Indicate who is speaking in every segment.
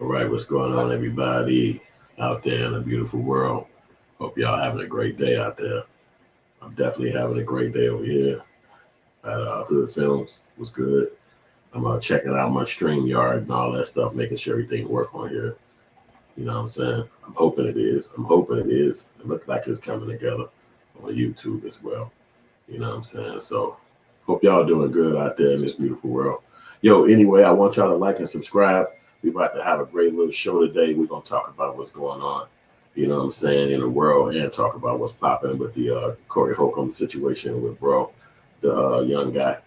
Speaker 1: All right, what's going on, everybody out there in the beautiful world? Hope y'all having a great day out there. I'm definitely having a great day over here at Hood Films. It was good. I'm checking out my StreamYard and all that stuff, making sure everything work on here. You know what I'm saying? I'm hoping it is. I'm hoping it is. It looks like it's coming together on YouTube as well. You know what I'm saying? So hope y'all doing good out there in this beautiful world. Yo, anyway, I want y'all to like and subscribe. We about to have a great little show today. We're gonna talk about what's going on, you know what I'm saying, in the world, and talk about what's popping with the Corey Holcomb situation with bro, the young guy.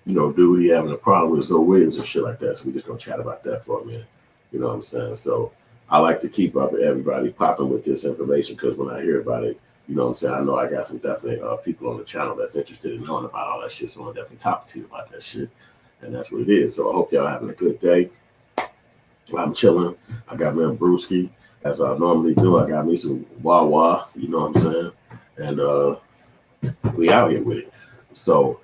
Speaker 1: Dude, he having a problem with Zoe Williams and shit like that. So we're just gonna chat about that for a minute. You know what I'm saying? So I like to keep up with everybody popping with this information because when I hear about it, you know what I'm saying, I know I got some definite people on the channel that's interested in knowing about all that shit. So I'm definitely talking to you about that shit. And that's what it is. So I hope y'all having a good day. I'm chilling. I got me a brewski, as I normally do. I got me some Wawa, you know what I'm saying? And we out here with it. So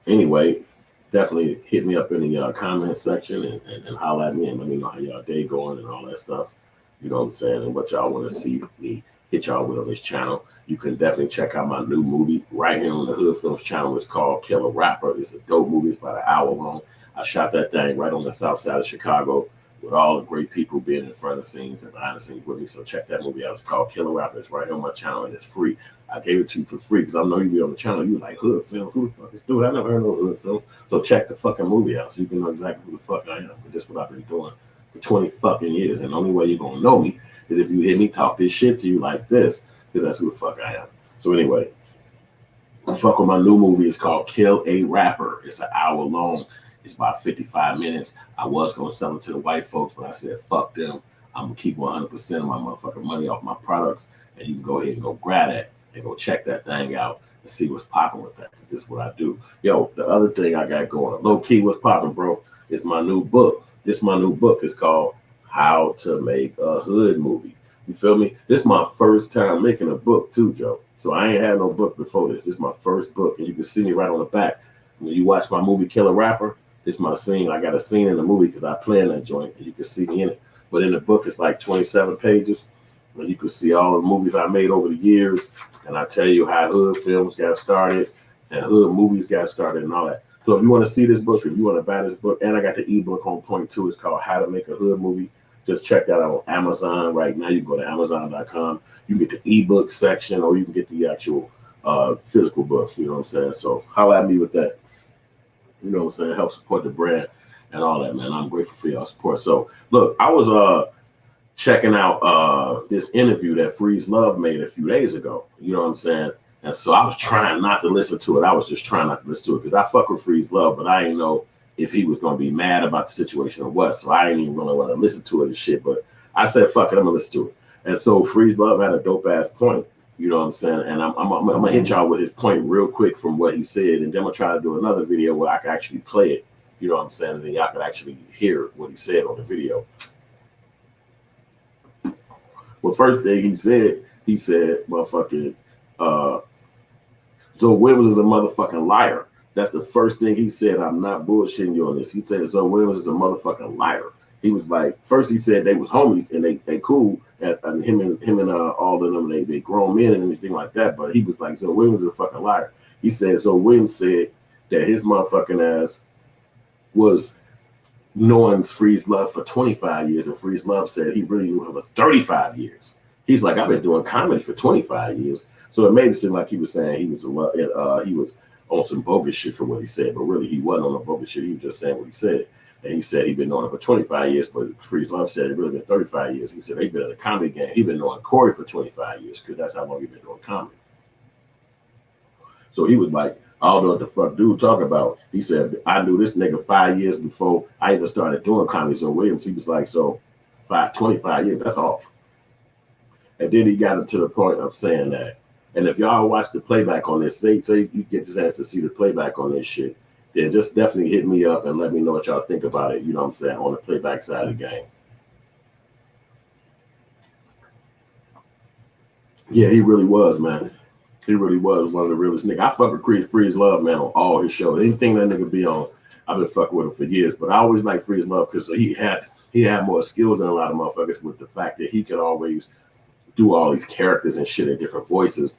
Speaker 1: anyway, definitely hit me up in the comment section and holler at me and let me know how y'all day going and all that stuff. You know what I'm saying? And what y'all want to see me hit y'all with on this channel. You can definitely check out my new movie right here on the Hood Films channel. It's called Kill a Rapper. It's a dope movie. It's about an hour long. I shot that thing right on the south side of Chicago with all the great people being in front of the scenes and behind the scenes with me. So check that movie out. It's called Kill a Rapper. It's right here on my channel and it's free. I gave it to you for free because I know you be on the channel. You like Hood Films. Who the fuck is dude? I never heard of Hood Film. So check the fucking movie out so you can know exactly who the fuck I am. But that's what I've been doing for 20 fucking years. And the only way you're gonna know me is if you hear me talk this shit to you like this, because that's who the fuck I am. So anyway, the fuck with my new movie is called Kill a Rapper. It's an hour long. It's about 55 minutes. I was gonna sell it to the white folks, but I said fuck them. I'm gonna keep 100% of my motherfucking money off my products, and you can go ahead and go grab that and go check that thing out and see what's popping with that. Cause this is what I do. Yo, the other thing I got going, low key, what's popping, bro? Is my new book. This my new book. It's called How to Make a Hood Movie. You feel me? This is my first time making a book too, Joe. So I ain't had no book before this. This is my first book, and you can see me right on the back. When you watch my movie Kill a Rapper, this is my scene. I got a scene in the movie because I play in that joint, and you can see me in it. But in the book, it's like 27 pages, and you can see all the movies I made over the years, and I tell you how Hood Films got started, and Hood Movies got started, and all that. So if you want to see this book, if you want to buy this book, and I got the ebook on point too. It's called How to Make a Hood Movie. Just check that out on Amazon right now. You can go to Amazon.com. You can get the ebook section, or you can get the actual physical book. You know what I'm saying? So holla at me with that. You know what I'm saying? Help support the brand and all that, man. I'm grateful for y'all support. So look, I was checking out this interview that Freeze Love made a few days ago. You know what I'm saying? And so I was trying not to listen to it. I was just trying not to listen to it because I fuck with Freeze Love, but I didn't know if he was going to be mad about the situation or what. So I didn't even really want to listen to it and shit. But I said, fuck it, I'm going to listen to it. And so Freeze Love had a dope ass point. You know what I'm saying? And I'm going to hit y'all with his point real quick from what he said. And then I'm going to try to do another video where I can actually play it. You know what I'm saying? And then y'all can actually hear what he said on the video. Well, first thing he said, motherfucking, Zoe Williams is a motherfucking liar. That's the first thing he said. I'm not bullshitting you on this. He said Zoe Williams is a motherfucking liar. He was like, first he said they was homies and they cool, and him and all of them, they grown men and everything like that. But he was like, Zoe Williams is a fucking liar. He said Zoe Williams said that his motherfucking ass was knowing Freeze Love for 25 years, and Freeze Love said he really knew him for 35 years. He's like, I've been doing comedy for 25 years. So it made it seem like he was saying he was on some bogus shit for what he said, but really he wasn't on no bogus shit. He was just saying what he said. And he said he'd been knowing him for 25 years, but Freeze Love said it really been 35 years. He said he'd been in the comedy game. He'd been knowing Corey for 25 years because that's how long he'd been doing comedy. So he was like, I don't know what the fuck dude talk about. He said, I knew this nigga 5 years before I even started doing comedy. So Williams, he was like, so 25 years, that's off. And then he got into the point of saying that. And if y'all watch the playback on this, say you get a chance to see the playback on this shit, then just definitely hit me up and let me know what y'all think about it. You know what I'm saying? On the playback side of the game. Yeah, he really was, man. He really was one of the realest niggas. I fuck with Freeze Love, man, on all his shows. Anything that nigga be on, I've been fucking with him for years, but I always like Freeze Love because he had more skills than a lot of motherfuckers with the fact that he could always do all these characters and shit in different voices.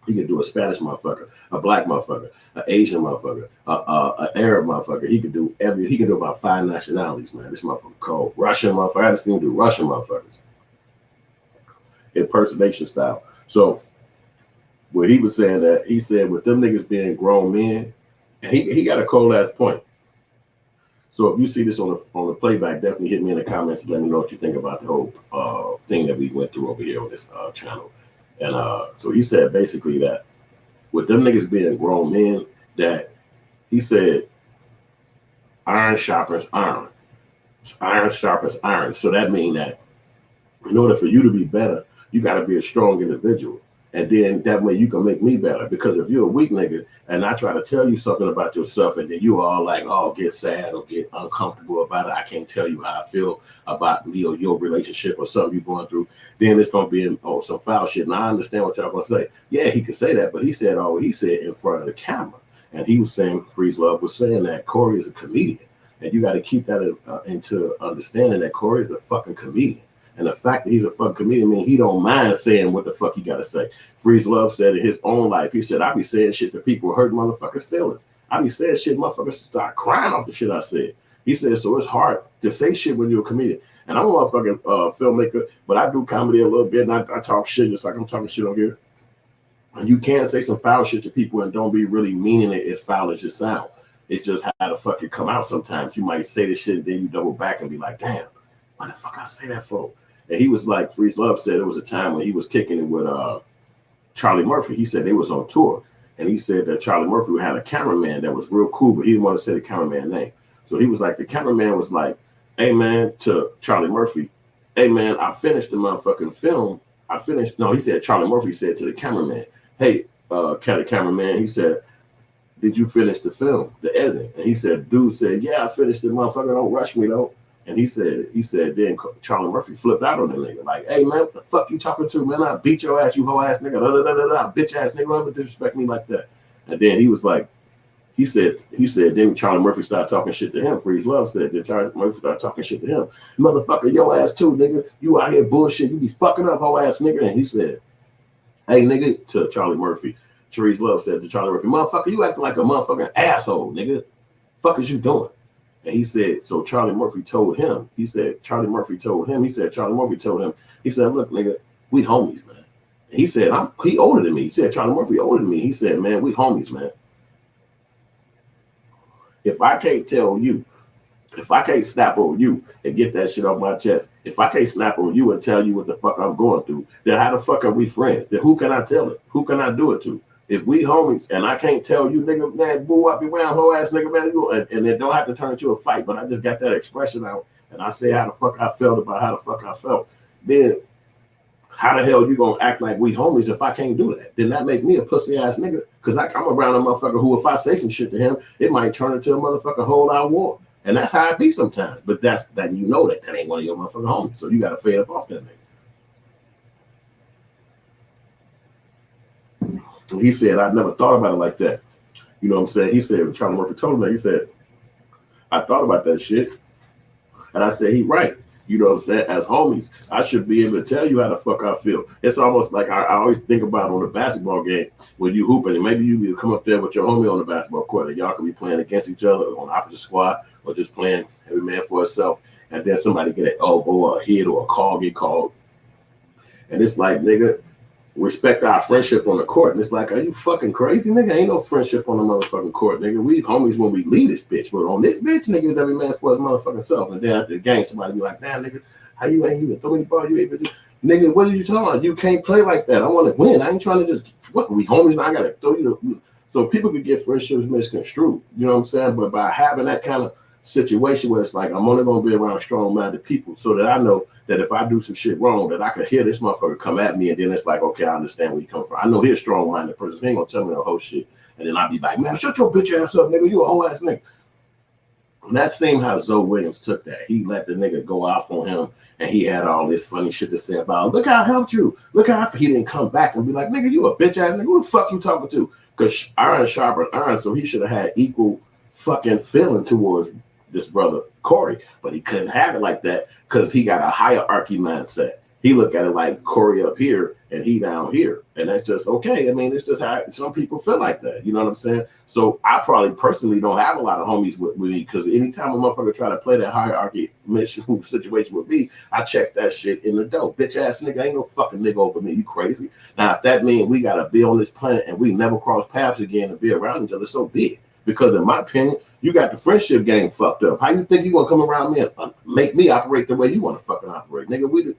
Speaker 1: He could do a Spanish motherfucker, a black motherfucker, an Asian motherfucker, an Arab motherfucker. He could do about 5 nationalities, man. This motherfucker cold. Russian motherfucker. I just seen him do Russian motherfuckers. Impersonation style. So where he was saying that, he said with them niggas being grown men, and he got a cold ass point. So if you see this on the playback, definitely hit me in the comments and let me know what you think about the whole thing that we went through over here on this channel. And so he said basically that with them niggas being grown men, that he said iron sharpens iron. Iron sharpens iron. So that means that in order for you to be better, you got to be a strong individual. And then that way you can make me better. Because if you're a weak nigga and I try to tell you something about yourself and then you all like, oh, get sad or get uncomfortable about it, I can't tell you how I feel about me or your relationship or something you're going through, then it's going to be some foul shit. And I understand what y'all going to say. Yeah, he could say that, but he said in front of the camera. And he was saying, Freeze Love was saying that Corey is a comedian. And you got to keep that into understanding that Corey is a fucking comedian. And the fact that he's a fucking comedian means he don't mind saying what the fuck he got to say. Freeze Love said in his own life, he said, I be saying shit to people hurt motherfuckers' feelings. I be saying shit, motherfuckers start crying off the shit I said. He said, so it's hard to say shit when you're a comedian. And I'm a motherfucking filmmaker, but I do comedy a little bit, and I talk shit just like I'm talking shit on here. And you can't say some foul shit to people and don't be really meaning it as foul as you sound. It's just how the fuck it come out sometimes. You might say this shit, and then you double back and be like, damn, why the fuck I say that for? And he was like, Freeze Love said it was a time when he was kicking it with Charlie Murphy. He said they was on tour. And he said that Charlie Murphy had a cameraman that was real cool, but he didn't want to say the cameraman name. So he was like, the cameraman was like, hey, man, to Charlie Murphy, hey, man, I finished the motherfucking film. He said, Charlie Murphy said to the cameraman, hey, cameraman, he said, did you finish the film, the editing? And he said, dude said, yeah, I finished it, motherfucker, don't rush me, though. And he said, then Charlie Murphy flipped out on the nigga. Like, hey, man, what the fuck you talking to, man? I beat your ass, you hoe ass nigga. Bitch ass nigga, don't disrespect me like that. And then he was like, he said, then Charlie Murphy started talking shit to him. Freeze Love said, then Charlie Murphy started talking shit to him. Motherfucker, your ass too, nigga. You out here bullshit. You be fucking up, hoe ass nigga. And he said, hey, nigga, to Charlie Murphy. Freeze Love said to Charlie Murphy, motherfucker, you acting like a motherfucking asshole, nigga. Fuck is you doing? And he said, so Charlie Murphy told him, he said, Charlie Murphy told him, he said, look, nigga, we homies, man. And he said, he older than me. He said, Charlie Murphy older than me. He said, man, we homies, man. If I can't tell you, if I can't snap on you and get that shit off my chest, if I can't snap on you and tell you what the fuck I'm going through, then how the fuck are we friends? Then who can I tell it? Who can I do it to? If we homies and I can't tell you, nigga, man, boo up, be around, hoe ass nigga, man, and it don't have to turn into a fight, but I just got that expression out and I say how the fuck I felt about how the fuck I felt, then how the hell you gonna act like we homies if I can't do that? Then that make me a pussy ass nigga, because I'm around a motherfucker who, if I say some shit to him, it might turn into a motherfucking whole out war. And that's how it be sometimes. But that you know that ain't one of your motherfucking homies. So you gotta fade up off that nigga. And he said, I never thought about it like that. You know what I'm saying? He said, when Charlie Murphy told him that, he said, I thought about that shit. And I said, he right. You know what I'm saying? As homies, I should be able to tell you how the fuck I feel. It's almost like I always think about on a basketball game when you hooping, and maybe you come up there with your homie on the basketball court, and y'all could be playing against each other on the opposite squad, or just playing every man for himself, and then somebody get an elbow or a hit or a call get called. And it's like, nigga, respect our friendship on the court. And it's like, are you fucking crazy, nigga? Ain't no friendship on the motherfucking court, nigga. We homies when we leave this bitch. But on this bitch, nigga, is every man for his motherfucking self. And then after the game, somebody be like, damn, nigga, how you ain't even throwing the ball? You ain't even do. Nigga, what are you talking about? You can't play like that. I want to win. I ain't trying to just, what, we homies now? I got to throw you the. So people could get friendships misconstrued. You know what I'm saying? But by having that kind of situation where it's like, I'm only going to be around strong-minded people so that I know that if I do some shit wrong, that I could hear this motherfucker come at me, and then it's like, okay, I understand where you come from. I know he's a strong-minded person. He ain't gonna tell me the whole shit. And then I'll be like, man, shut your bitch ass up, nigga. You a whole ass nigga. And that same how Zoe Williams took that. He let the nigga go off on him, and he had all this funny shit to say about, look how I helped you. Look how he didn't come back and be like, nigga, you a bitch ass nigga. Who the fuck you talking to? Because iron sharpened iron, so he should have had equal fucking feeling towards this brother Corey, but he couldn't have it like that because he got a hierarchy mindset. He looked at it like Corey up here and he down here, and that's just okay. I mean, it's just how some people feel like that. You know what I'm saying? So I probably personally don't have a lot of homies with me because anytime a motherfucker try to play that hierarchy mission situation with me, I check that shit in the dope. Bitch ass nigga, ain't no fucking nigga over me. You crazy? Now, if that means we gotta be on this planet and we never cross paths again and be around each other, so be it. Because in my opinion, you got the friendship game fucked up. How you think you gonna come around me and make me operate the way you want to fucking operate, nigga? We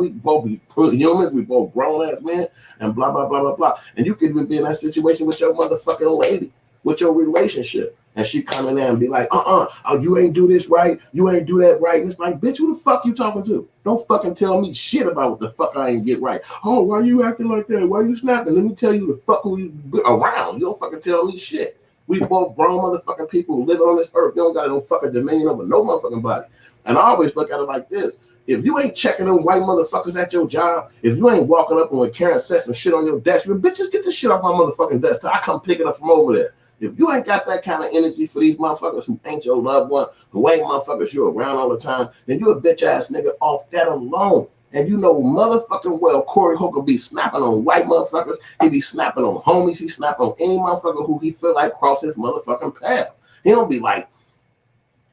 Speaker 1: both humans, we both grown ass men, and blah blah blah blah blah. And you could even be in that situation with your motherfucking lady, with your relationship, and she come in there and be like, oh, you ain't do this right, you ain't do that right, and it's like, bitch, who the fuck you talking to? Don't fucking tell me shit about what the fuck I ain't get right. Oh, why you acting like that? Why you snapping? Let me tell you the fuck who you around. You don't fucking tell me shit. We both grown motherfucking people living on this earth. You don't got no fucking dominion over no motherfucking body. And I always look at it like this. If you ain't checking them white motherfuckers at your job, if you ain't walking up and when Karen says some shit on your desk, you bitches get this shit off my motherfucking desk till I come pick it up from over there. If you ain't got that kind of energy for these motherfuckers who ain't your loved one, who ain't motherfuckers you're around all the time, then you a bitch ass nigga off that alone. And you know motherfucking well Corey Holcomb be snapping on white motherfuckers. He be snapping on homies. He snap on any motherfucker who he feel like cross his motherfucking path. He don't be like,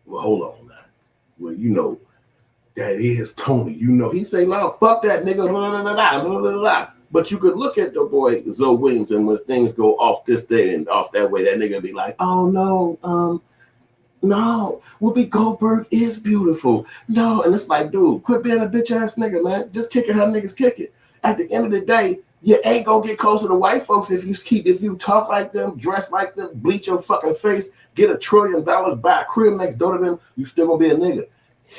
Speaker 1: well, hold on now. Well, you know, that is Tony. You know, he say, no, fuck that nigga. Blah, blah, blah, blah, blah, blah. But you could look at the boy Zoe Williams, and when things go off this day and off that way, that nigga be like, oh no, no, Whoopi Goldberg is beautiful. No, and it's like, dude, quit being a bitch ass nigga, man. Just kick it how niggas kick it. At the end of the day, you ain't gonna get closer to white folks if you talk like them, dress like them, bleach your fucking face, get $1 trillion, buy a crib next door to them, you still gonna be a nigga.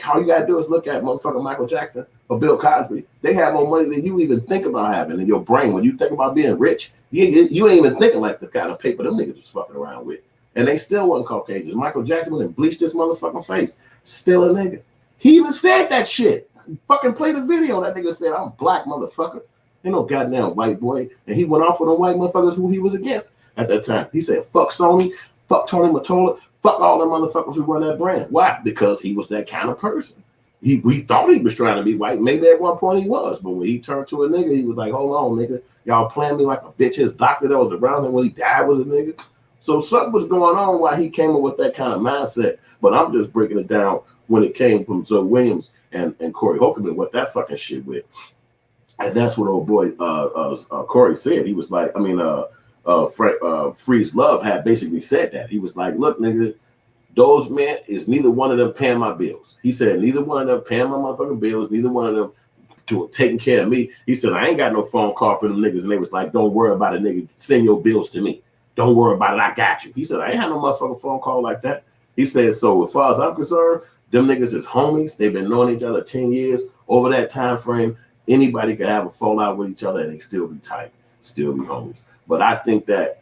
Speaker 1: All you gotta do is look at motherfucking Michael Jackson or Bill Cosby. They have more money than you even think about having in your brain. When you think about being rich, you ain't even thinking like the kind of paper them niggas was fucking around with. And they still wasn't Caucasians. Michael Jackson and bleached his motherfucking face. Still a nigga. He even said that shit. Fucking play the video. That nigga said, I'm black, motherfucker. Ain't no goddamn white boy. And he went off with them white motherfuckers who he was against at that time. He said, fuck Sony, fuck Tony Mottola, fuck all them motherfuckers who run that brand. Why? Because he was that kind of person. We thought he was trying to be white. Maybe at one point he was. But when he turned to a nigga, he was like, hold on, nigga. Y'all playing me like a bitch. His doctor that was around him when he died was a nigga. So something was going on while he came up with that kind of mindset. But I'm just breaking it down when it came from Zoe Williams and Corey Holcomb and what that fucking shit with. And that's what old boy Corey said. He was like, Freeze Love had basically said that. He was like, look, nigga, those men is neither one of them paying my bills. He said, neither one of them paying my motherfucking bills, neither one of them taking care of me. He said, I ain't got no phone call for them niggas. And they was like, don't worry about it, nigga. Send your bills to me. Don't worry about it. I got you. He said, I ain't had no motherfucking phone call like that. He said, so as far as I'm concerned, them niggas is homies. They've been knowing each other 10 years. Over that time frame, anybody could have a fallout with each other and they still be tight, still be homies. But I think that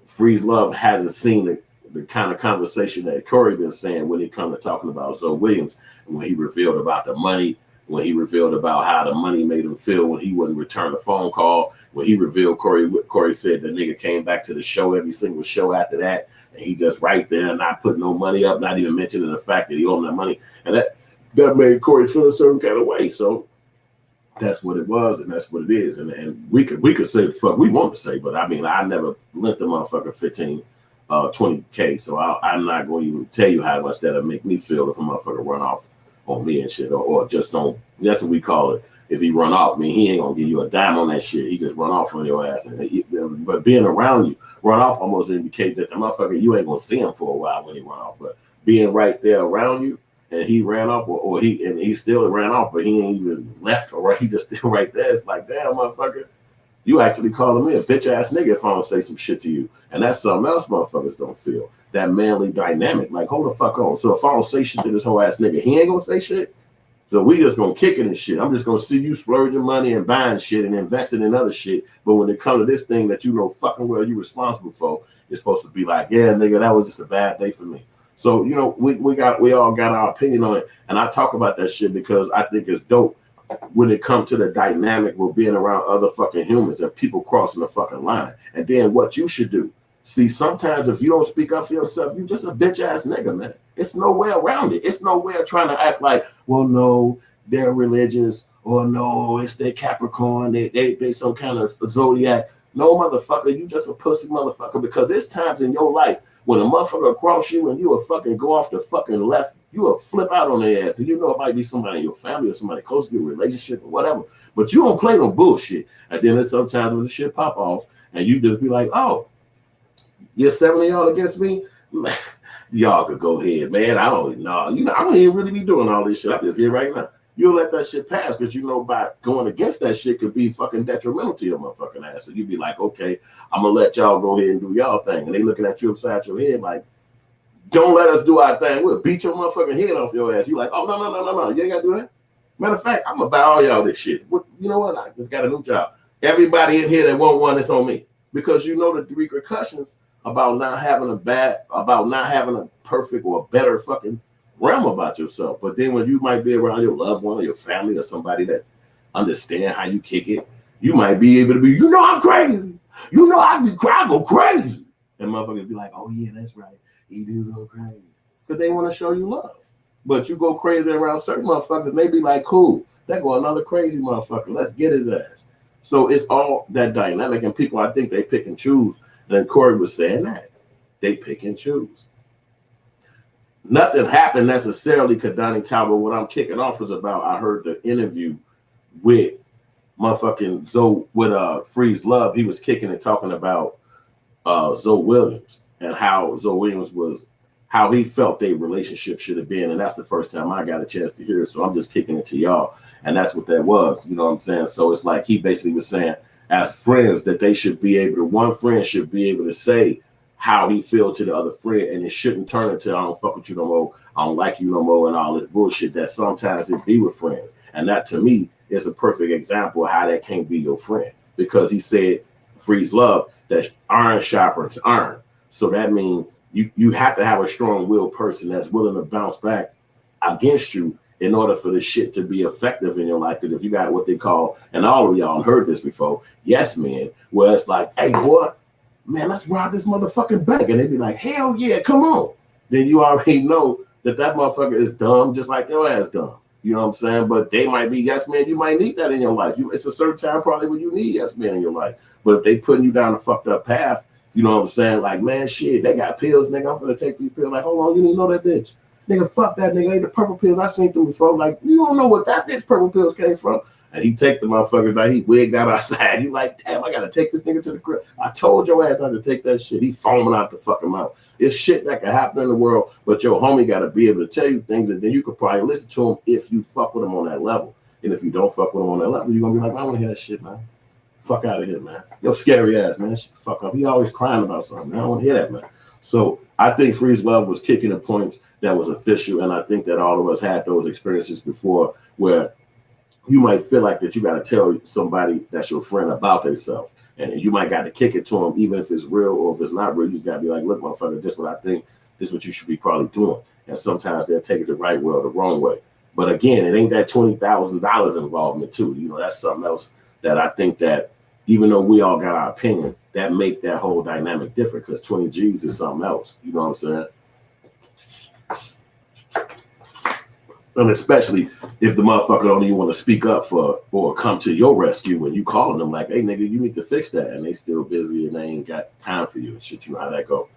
Speaker 1: Freeze Love hasn't seen the kind of conversation that Corey been saying when it comes to talking about Zoe Williams, when he revealed about the money, when he revealed about how the money made him feel when he wouldn't return a phone call, when he revealed Corey said the nigga came back to the show every single show after that, and he just right there not putting no money up, not even mentioning the fact that he owed that money, and that made Corey feel a certain kind of way. So that's what it was, and that's what it is. And we could say the fuck we want to say, but I mean, I never lent the motherfucker 15, 20K, so I'm not going to even tell you how much that'll make me feel if a motherfucker run off on me and shit, or just don't. That's what we call it. If he run off, I mean, he ain't gonna give you a dime on that shit. He just run off on your ass. But being around you, run off almost indicate that the motherfucker, you ain't gonna see him for a while when he run off. But being right there around you, and he ran off, or he still ran off, but he ain't even left, or he just still right there. It's like, damn, motherfucker, you actually calling me a bitch ass nigga if I don't say some shit to you. And that's something else motherfuckers don't feel. That manly dynamic. Like, hold the fuck on. So if I don't say shit to this whole ass nigga, he ain't gonna say shit. So we just gonna kick it and shit. I'm just gonna see you splurging money and buying shit and investing in other shit. But when it comes to this thing that you know fucking well you responsible for, it's supposed to be like, yeah, nigga, that was just a bad day for me. So, you know, we all got our opinion on it. And I talk about that shit because I think it's dope when it comes to the dynamic with being around other fucking humans and people crossing the fucking line. And then what you should do See, sometimes if you don't speak up for yourself, you just a bitch ass nigga, man. It's no way around it. It's no way of trying to act like, well, no, they're religious, or no, it's their Capricorn, they some kind of zodiac. No, motherfucker, you just a pussy motherfucker, because there's times in your life when a motherfucker cross you and you will fucking go off the fucking left, you will flip out on their ass. And you know it might be somebody in your family or somebody close to your relationship or whatever, but you don't play no bullshit. And then there's sometimes when the shit pop off and you just be like, oh, you're 7 of y'all against me? Y'all could go ahead, man. I don't know. You know, I don't even really be doing all this shit. I'm just here right now. You'll let that shit pass because you know by going against that shit could be fucking detrimental to your motherfucking ass. So you'd be like, okay, I'm gonna let y'all go ahead and do y'all thing. And they looking at you upside your head like, don't let us do our thing. We'll beat your motherfucking head off your ass. You like, oh, no. You ain't gotta do that. Matter of fact, I'm gonna buy all y'all this shit. You know what? I just got a new job. Everybody in here that want one, it's on me. Because you know the repercussions about not having a perfect or a better fucking realm about yourself. But then when you might be around your loved one or your family or somebody that understand how you kick it, you might be able to be, you know, I'm crazy. You know, I go crazy. And motherfuckers be like, oh yeah, that's right. He do go crazy. Because they want to show you love. But you go crazy around certain motherfuckers, they be like, cool, there go another crazy motherfucker. Let's get his ass. So it's all that dynamic, and people, I think they pick and choose. And Corey was saying that. They pick and choose. Nothing happened necessarily, Kadani Talbot. What I'm kicking off is about, I heard the interview with motherfucking Zoe, with Freeze Love. He was kicking and talking about Zoe Williams and how Zoe Williams was, how he felt their relationship should have been. And that's the first time I got a chance to hear it. So I'm just kicking it to y'all. And that's what that was. You know what I'm saying? So it's like he basically was saying, as friends, that they should be able to, one friend should be able to say how he feel to the other friend, and it shouldn't turn into, I don't fuck with you no more, I don't like you no more, and all this bullshit that sometimes it be with friends. And that to me is a perfect example of how that can't be your friend, because he said, Freeze Love, that iron sharpens iron. So that means you have to have a strong-willed person that's willing to bounce back against you in order for the shit to be effective in your life. Because if you got what they call, and all of y'all heard this before, yes men, where it's like, hey boy, man, let's rob this motherfucking bank. And they be like, hell yeah, come on. Then you already know that motherfucker is dumb, just like your ass dumb. You know what I'm saying? But they might be yes men. You might need that in your life. It's a certain time probably when you need yes men in your life. But if they putting you down a fucked up path, you know what I'm saying? Like, man, shit, they got pills, nigga. I'm finna take these pills. Like, hold on, you didn't know that bitch. Nigga, fuck that nigga. Ain't the purple pills I seen them before. Like, you don't know what that bitch purple pills came from. And he take the motherfuckers, like he wigged out outside. You like, damn, I gotta take this nigga to the crib. I told your ass not to take that shit. He foaming out the fucking mouth. It's shit that can happen in the world, but your homie gotta be able to tell you things, and then you could probably listen to him if you fuck with him on that level. And if you don't fuck with him on that level, you're gonna be like, I don't wanna hear that shit, man. Fuck out of here, man. Yo, scary ass, man. Shut the fuck up. He always crying about something. I don't wanna hear that, man. So I think Freeze Love was kicking the points that was official, and I think that all of us had those experiences before where you might feel like that you got to tell somebody that's your friend about themselves, and you might got to kick it to them, even if it's real or if it's not real. You just got to be like, look, motherfucker, this is what I think. This is what you should be probably doing. And sometimes they'll take it the right way or the wrong way. But again, it ain't that $20,000 involvement too. You know, that's something else that I think that even though we all got our opinion, that make that whole dynamic different, because 20 G's is something else. You know what I'm saying? And especially if the motherfucker don't even want to speak up for or come to your rescue when you calling them like, hey, nigga, you need to fix that. And they still busy and they ain't got time for you and shit. You know how that go.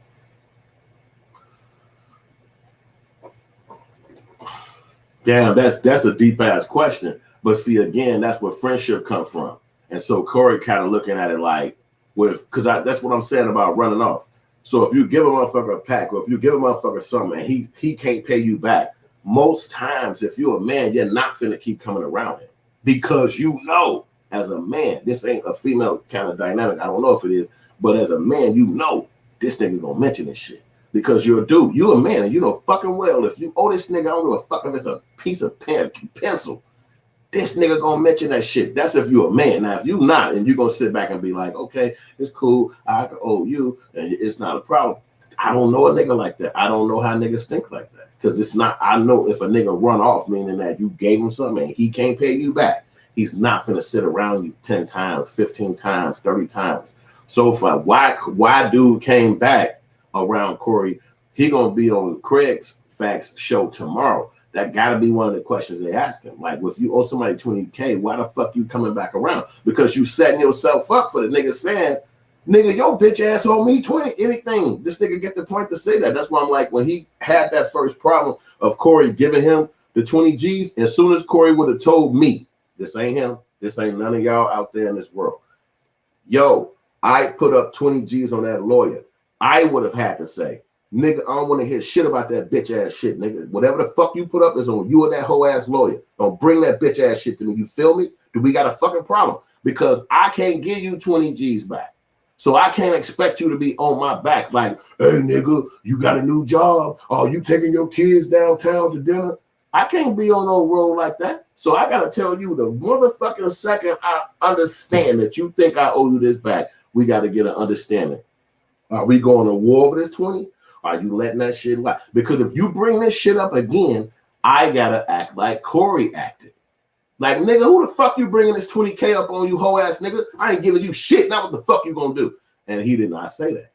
Speaker 1: Damn, that's a deep ass question. But see, again, that's where friendship come from. And so Corey kind of looking at it like, because that's what I'm saying about running off. So if you give a motherfucker a pack, or if you give a motherfucker something and he can't pay you back, most times, if you're a man, you're not finna keep coming around him, because you know, as a man, this ain't a female kind of dynamic. I don't know if it is, but as a man, you know, this nigga gonna mention this shit, because you're a dude, you're a man, and you know fucking well if you owe this nigga, I don't give a fuck if it's a piece of pencil, this nigga gonna mention that shit. That's if you're a man. Now, if you not, and you gonna sit back and be like, okay, it's cool, I can owe you, and it's not a problem. I don't know a nigga like that. I don't know how niggas think like that. Because it's not, I know if a nigga run off, meaning that you gave him something and he can't pay you back, he's not finna sit around you 10 times, 15 times, 30 times. So far, why dude came back around Corey? He gonna be on Kraig's Facts show tomorrow. That gotta be one of the questions they ask him. Like, if you owe somebody 20K, why the fuck you coming back around? Because you setting yourself up for the nigga saying, nigga, your bitch ass owe me 20, anything. This nigga get the point to say that. That's why I'm like, when he had that first problem of Corey giving him the 20 G's, as soon as Corey would have told me, this ain't him, this ain't none of y'all out there in this world. Yo, I put up 20 G's on that lawyer. I would have had to say, nigga, I don't want to hear shit about that bitch ass shit, nigga. Whatever the fuck you put up is on you and that whole ass lawyer. Don't bring that bitch ass shit to me. You feel me? Do we got a fucking problem? Because I can't give you 20 G's back. So I can't expect you to be on my back like, hey, nigga, you got a new job. Oh, you taking your kids downtown to dinner? I can't be on no road like that. So I got to tell you, the motherfucking second I understand that you think I owe you this back, we got to get an understanding. Are we going to war over this 20? Are you letting that shit lie? Because if you bring this shit up again, I got to act like Corey acted. Like, nigga, who the fuck you bringing this 20K up on, you hoe ass nigga? I ain't giving you shit. Now what the fuck you gonna do? And he did not say that.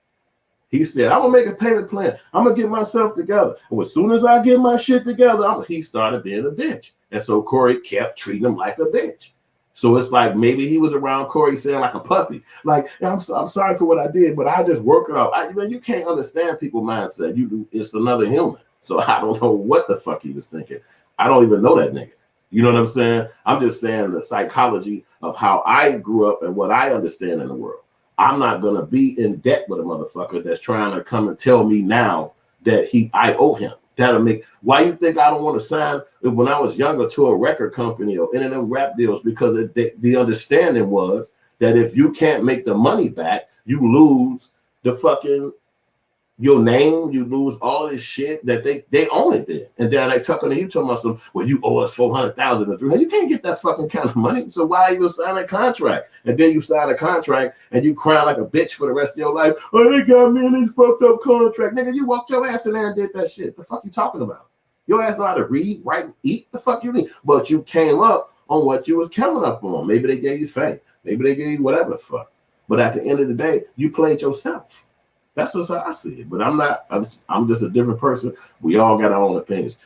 Speaker 1: He said, I'm gonna make a payment plan. I'm gonna get myself together. And as soon as I get my shit together, he started being a bitch. And so Corey kept treating him like a bitch. So it's like maybe he was around Corey saying like a puppy. Like, I'm sorry for what I did, but I just work it out. You can't understand people's mindset. It's another human. So I don't know what the fuck he was thinking. I don't even know that nigga. You know what I'm saying? I'm just saying the psychology of how I grew up and what I understand in the world. I'm not going to be in debt with a motherfucker that's trying to come and tell me now that I owe him. That'll make, why you think I don't want to sign when I was younger to a record company or any of them rap deals? Because the understanding was that if you can't make the money back, you lose the fucking, your name, you lose all this shit that they own it there. And then they talking to you, talking about some, well, you owe us 400,000 or 300. You can't get that fucking kind of money. So why you sign a contract? And then you sign a contract and you cry like a bitch for the rest of your life. Oh, they got me in this fucked up contract. Nigga, you walked your ass in there and did that shit. The fuck you talking about? Your ass know how to read, write, and eat. The fuck you mean? But you came up on what you was coming up on. Maybe they gave you fame. Maybe they gave you whatever the fuck. But at the end of the day, you played yourself. That's just how I see it. But I'm just a different person. We all got our own opinions.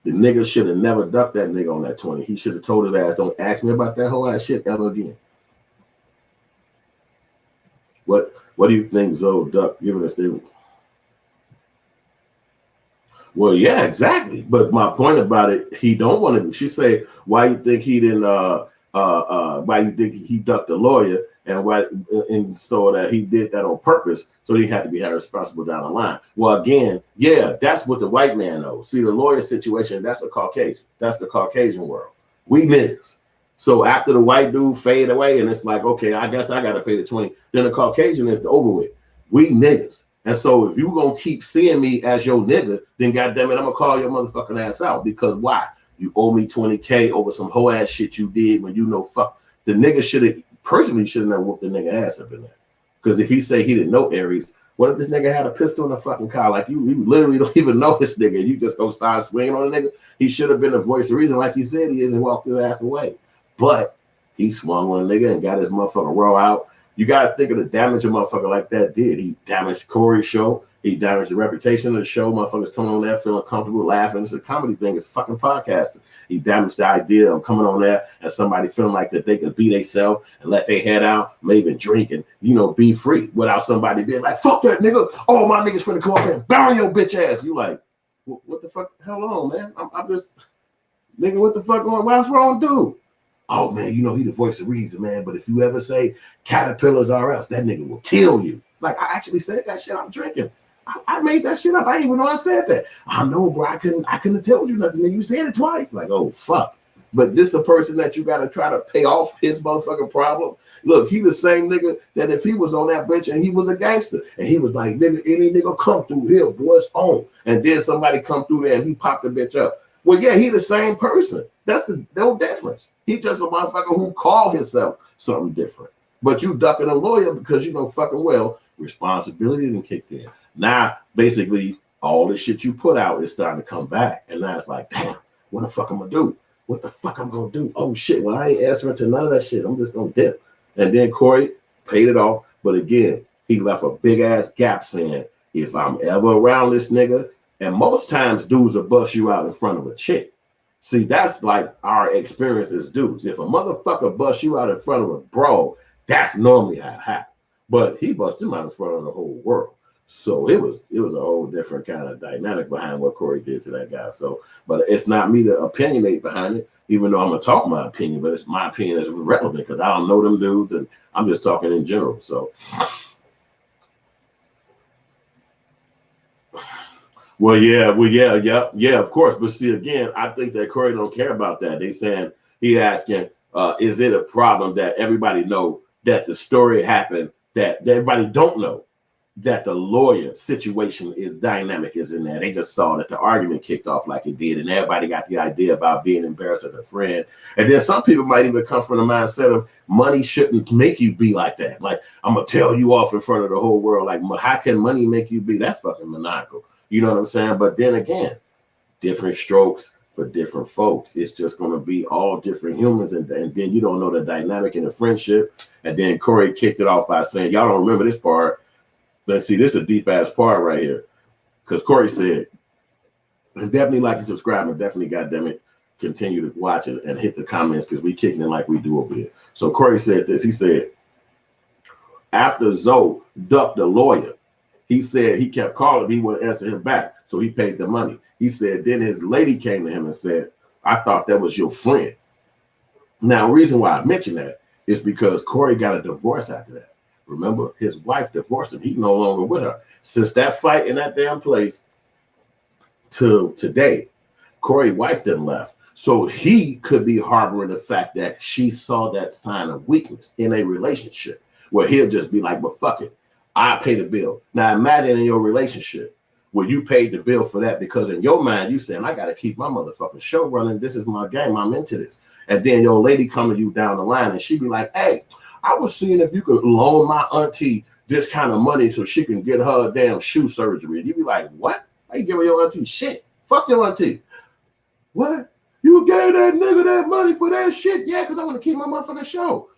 Speaker 1: The nigga should have never ducked that nigga on that 20. He should have told his ass, don't ask me about that whole ass shit ever again. What do you think Zoe ducked giving us the? Well, yeah, exactly. But my point about it, he don't want to. She say, why you think he didn't? Why you think he ducked the lawyer? And so that he did that on purpose, so he had to be held responsible down the line. Well, again, yeah, that's what the white man knows. See, the lawyer situation, that's the Caucasian. That's the Caucasian world. We niggas. So after the white dude fade away, and it's like, okay, I guess I got to pay the 20. Then the Caucasian is the over with. We niggas. And so if you gonna keep seeing me as your nigga, then goddamn it, I'm gonna call your motherfucking ass out. Because why? You owe me 20K over some whole ass shit you did when you know fuck. The nigga should have. Personally, shouldn't have whooped the nigga ass up in there. Because if he say he didn't know Aries, what if this nigga had a pistol in the fucking car? Like you literally don't even know this nigga. You just go start swinging on the nigga. He should have been the voice of reason, like you said he is, and walked his ass away. But he swung on a nigga and got his motherfucking roll out. You got to think of the damage a motherfucker like that did. He damaged Corey's show. He damaged the reputation of the show. Motherfuckers coming on there feeling comfortable, laughing. It's a comedy thing. It's fucking podcasting. He damaged the idea of coming on there and somebody feeling like that they could be themselves and let their head out, maybe drink and, be free without somebody being like, fuck that nigga. All my niggas finna come up and burn your bitch ass. You like, what the fuck? Hold on, man. I'm just, nigga, what the fuck going? What's wrong, dude? Oh, man, he the voice of reason, man. But if you ever say caterpillars are us, that nigga will kill you. Like, I actually said that shit. I'm drinking. I made that shit up. I didn't even know I said that. I know, bro. I couldn't have told you nothing. You said it twice. Like, oh, fuck. But this is a person that you got to try to pay off his motherfucking problem. Look, he the same nigga that if he was on that bitch and he was a gangster and he was like, nigga, any nigga come through here, boy, it's on. And then somebody come through there and he popped the bitch up. Well, yeah, he the same person. That's no difference. He just a motherfucker who called himself something different. But you ducking a lawyer because you know fucking well responsibility didn't kick in. Now, basically, all the shit you put out is starting to come back. And now it's like, damn, what the fuck I'm going to do? What the fuck I'm going to do? Oh, shit, well, I ain't answering to none of that shit. I'm just going to dip. And then Corey paid it off, But again, he left a big ass gap saying, if I'm ever around this nigga, and most times dudes will bust you out in front of a chick. See, that's like our experience as dudes. If a motherfucker busts you out in front of a bro, that's normally how it happens. But he busted him out in front of the whole world. So it was a whole different kind of dynamic behind what Corey did to that guy. So, but it's not me to opinionate behind it, even though I'm gonna talk my opinion, but it's my opinion is relevant because I don't know them dudes and I'm just talking in general. So yeah, of course. But see, again, I think that Corey don't care about that. They saying he asking, is it a problem that everybody know that the story happened, that everybody don't know that the lawyer situation is dynamic is in there. They just saw that the argument kicked off like it did, and everybody got the idea about being embarrassed as a friend. And then some people might even come from the mindset of money shouldn't make you be like that. Like, I'm gonna tell you off in front of the whole world. Like, how can money make you be that fucking maniacal? You know what I'm saying? But then again, different strokes for different folks. It's just going to be all different humans. And then you don't know the dynamic in the friendship. And then Corey kicked it off by saying, y'all don't remember this part. But see, this is a deep ass part right here. Because Corey said, and definitely like and subscribe, and definitely, goddammit, continue to watch it and hit the comments because we kicking it like we do over here. So Corey said this. He said, after Zoe ducked the lawyer, he said he kept calling, he wouldn't answer him back. So he paid the money. He said, then his lady came to him and said, I thought that was your friend. Now, the reason why I mention that is because Corey got a divorce after that. Remember, his wife divorced him. He's no longer with her. Since that fight in that damn place to today, Corey's wife didn't left. So he could be harboring the fact that she saw that sign of weakness in a relationship where he'll just be like, but fuck it, I pay the bill. Now imagine in your relationship where you paid the bill for that because in your mind you saying, I got to keep my motherfucking show running. This is my game. I'm into this. And then your lady come to you down the line and she be like, hey, I was seeing if you could loan my auntie this kind of money so she can get her damn shoe surgery. And you be like, what? How you giving your auntie shit? Fuck your auntie. What? You gave that nigga that money for that shit? Yeah, because I want to keep my motherfucking show.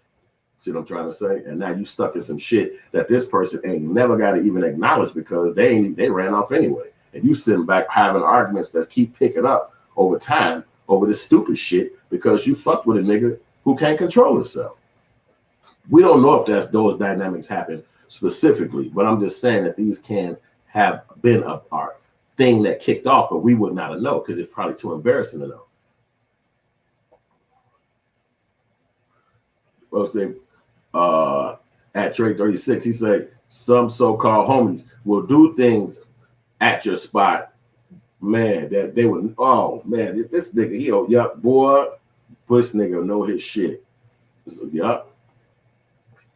Speaker 1: See what I'm trying to say? And now you stuck in some shit that this person ain't never got to even acknowledge because they ran off anyway. And you sitting back having arguments that keep picking up over time over this stupid shit because you fucked with a nigga who can't control himself. We don't know if those dynamics happen specifically, but I'm just saying that these can have been a thing that kicked off, but we would not have known because it's probably too embarrassing to know. Well, say at Trade 36, he said some so-called homies will do things at your spot, man, that they would. Oh man, this nigga, yup, boy, this nigga know his shit. So, yup.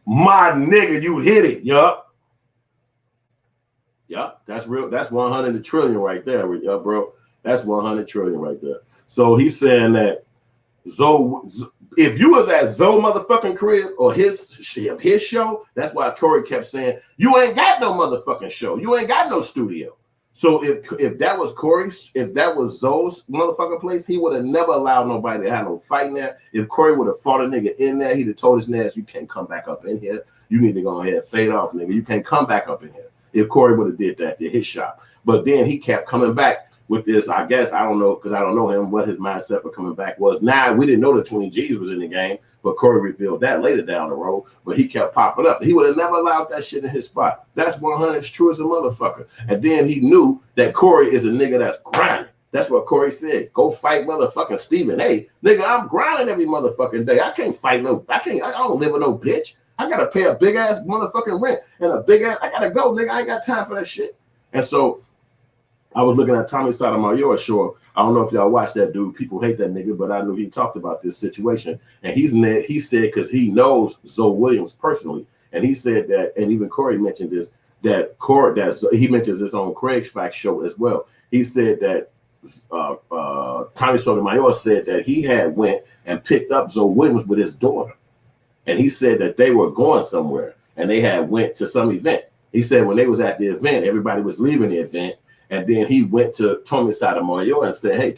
Speaker 1: My nigga, you hit it, yup. Yup, that's real. That's 100 trillion right there, yup, bro. That's 100 trillion right there. So he's saying that Zoe, if you was at Zoe motherfucking crib or his show, that's why Corey kept saying, you ain't got no motherfucking show. You ain't got no studio. So if that was Corey's, if that was Zoe's motherfucking place, he would have never allowed nobody to have no fight in there. If Corey would have fought a nigga in there, he'd have told his ass, you can't come back up in here. You need to go ahead and fade off, nigga. You can't come back up in here. If Corey would have did that to his shop. But then he kept coming back with this, I guess, I don't know, because I don't know him, what his mindset for coming back was. Now, we didn't know the 20 G's was in the game, but Corey revealed that later down the road, but he kept popping up. He would have never allowed that shit in his spot. That's 100 true as a motherfucker. And then he knew that Corey is a nigga that's grinding. That's what Corey said. Go fight motherfucking Stephen A. Nigga, I'm grinding every motherfucking day. I can't fight I don't live with no bitch. I got to pay a big ass motherfucking rent and a big ass, I got to go, nigga. I ain't got time for that shit. And so I was looking at Tommy Sotomayor show. I don't know if y'all watched that dude. People hate that nigga, but I knew he talked about this situation. And he said, because he knows Zoe Williams personally, and he said that, and even Corey mentioned this, that he mentions this on Kraig Facts show as well. He said that Tommy Sotomayor said that he had went and picked up Zoe Williams with his daughter. And he said that they were going somewhere and they had went to some event. He said when they was at the event, everybody was leaving the event. And then he went to Tommy Sotomayor and said, hey,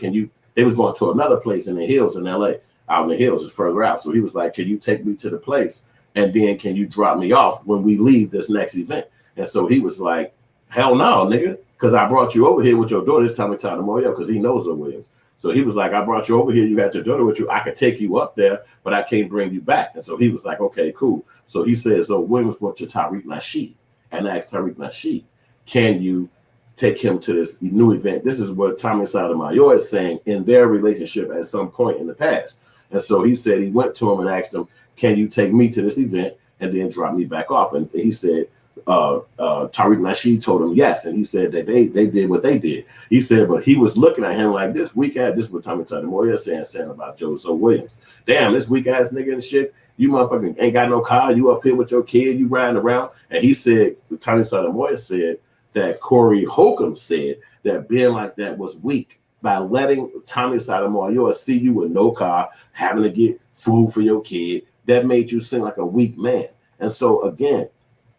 Speaker 1: they was going to another place in the hills in LA, out in the hills, is further out. So he was like, can you take me to the place and then can you drop me off when we leave this next event? And so he was like, hell no, nigga, because I brought you over here with your daughter. This time to Moyo, because he knows the Williams. So he was like, I brought you over here. You got your daughter with you. I could take you up there, but I can't bring you back. And so he was like, okay, cool. So he said, so Williams went to Tariq Nasheed and asked Tariq Nasheed, can you take him to this new event? This is what Tommy Sotomayor is saying in their relationship at some point in the past. And so he said he went to him and asked him, can you take me to this event and then drop me back off? And he said, Tariq Nasheed told him yes. And he said that they did what they did. He said, but he was looking at him like this weak ass, this is what Tommy Sotomayor is saying about Joseph Williams. Damn, this weak ass nigga and shit. You motherfucking ain't got no car. You up here with your kid, you riding around. And he said, Tommy Sotomayor said that Corey Holcomb said that being like that was weak by letting Tommy Sotomayor see you with no car, having to get food for your kid. That made you seem like a weak man. And so again,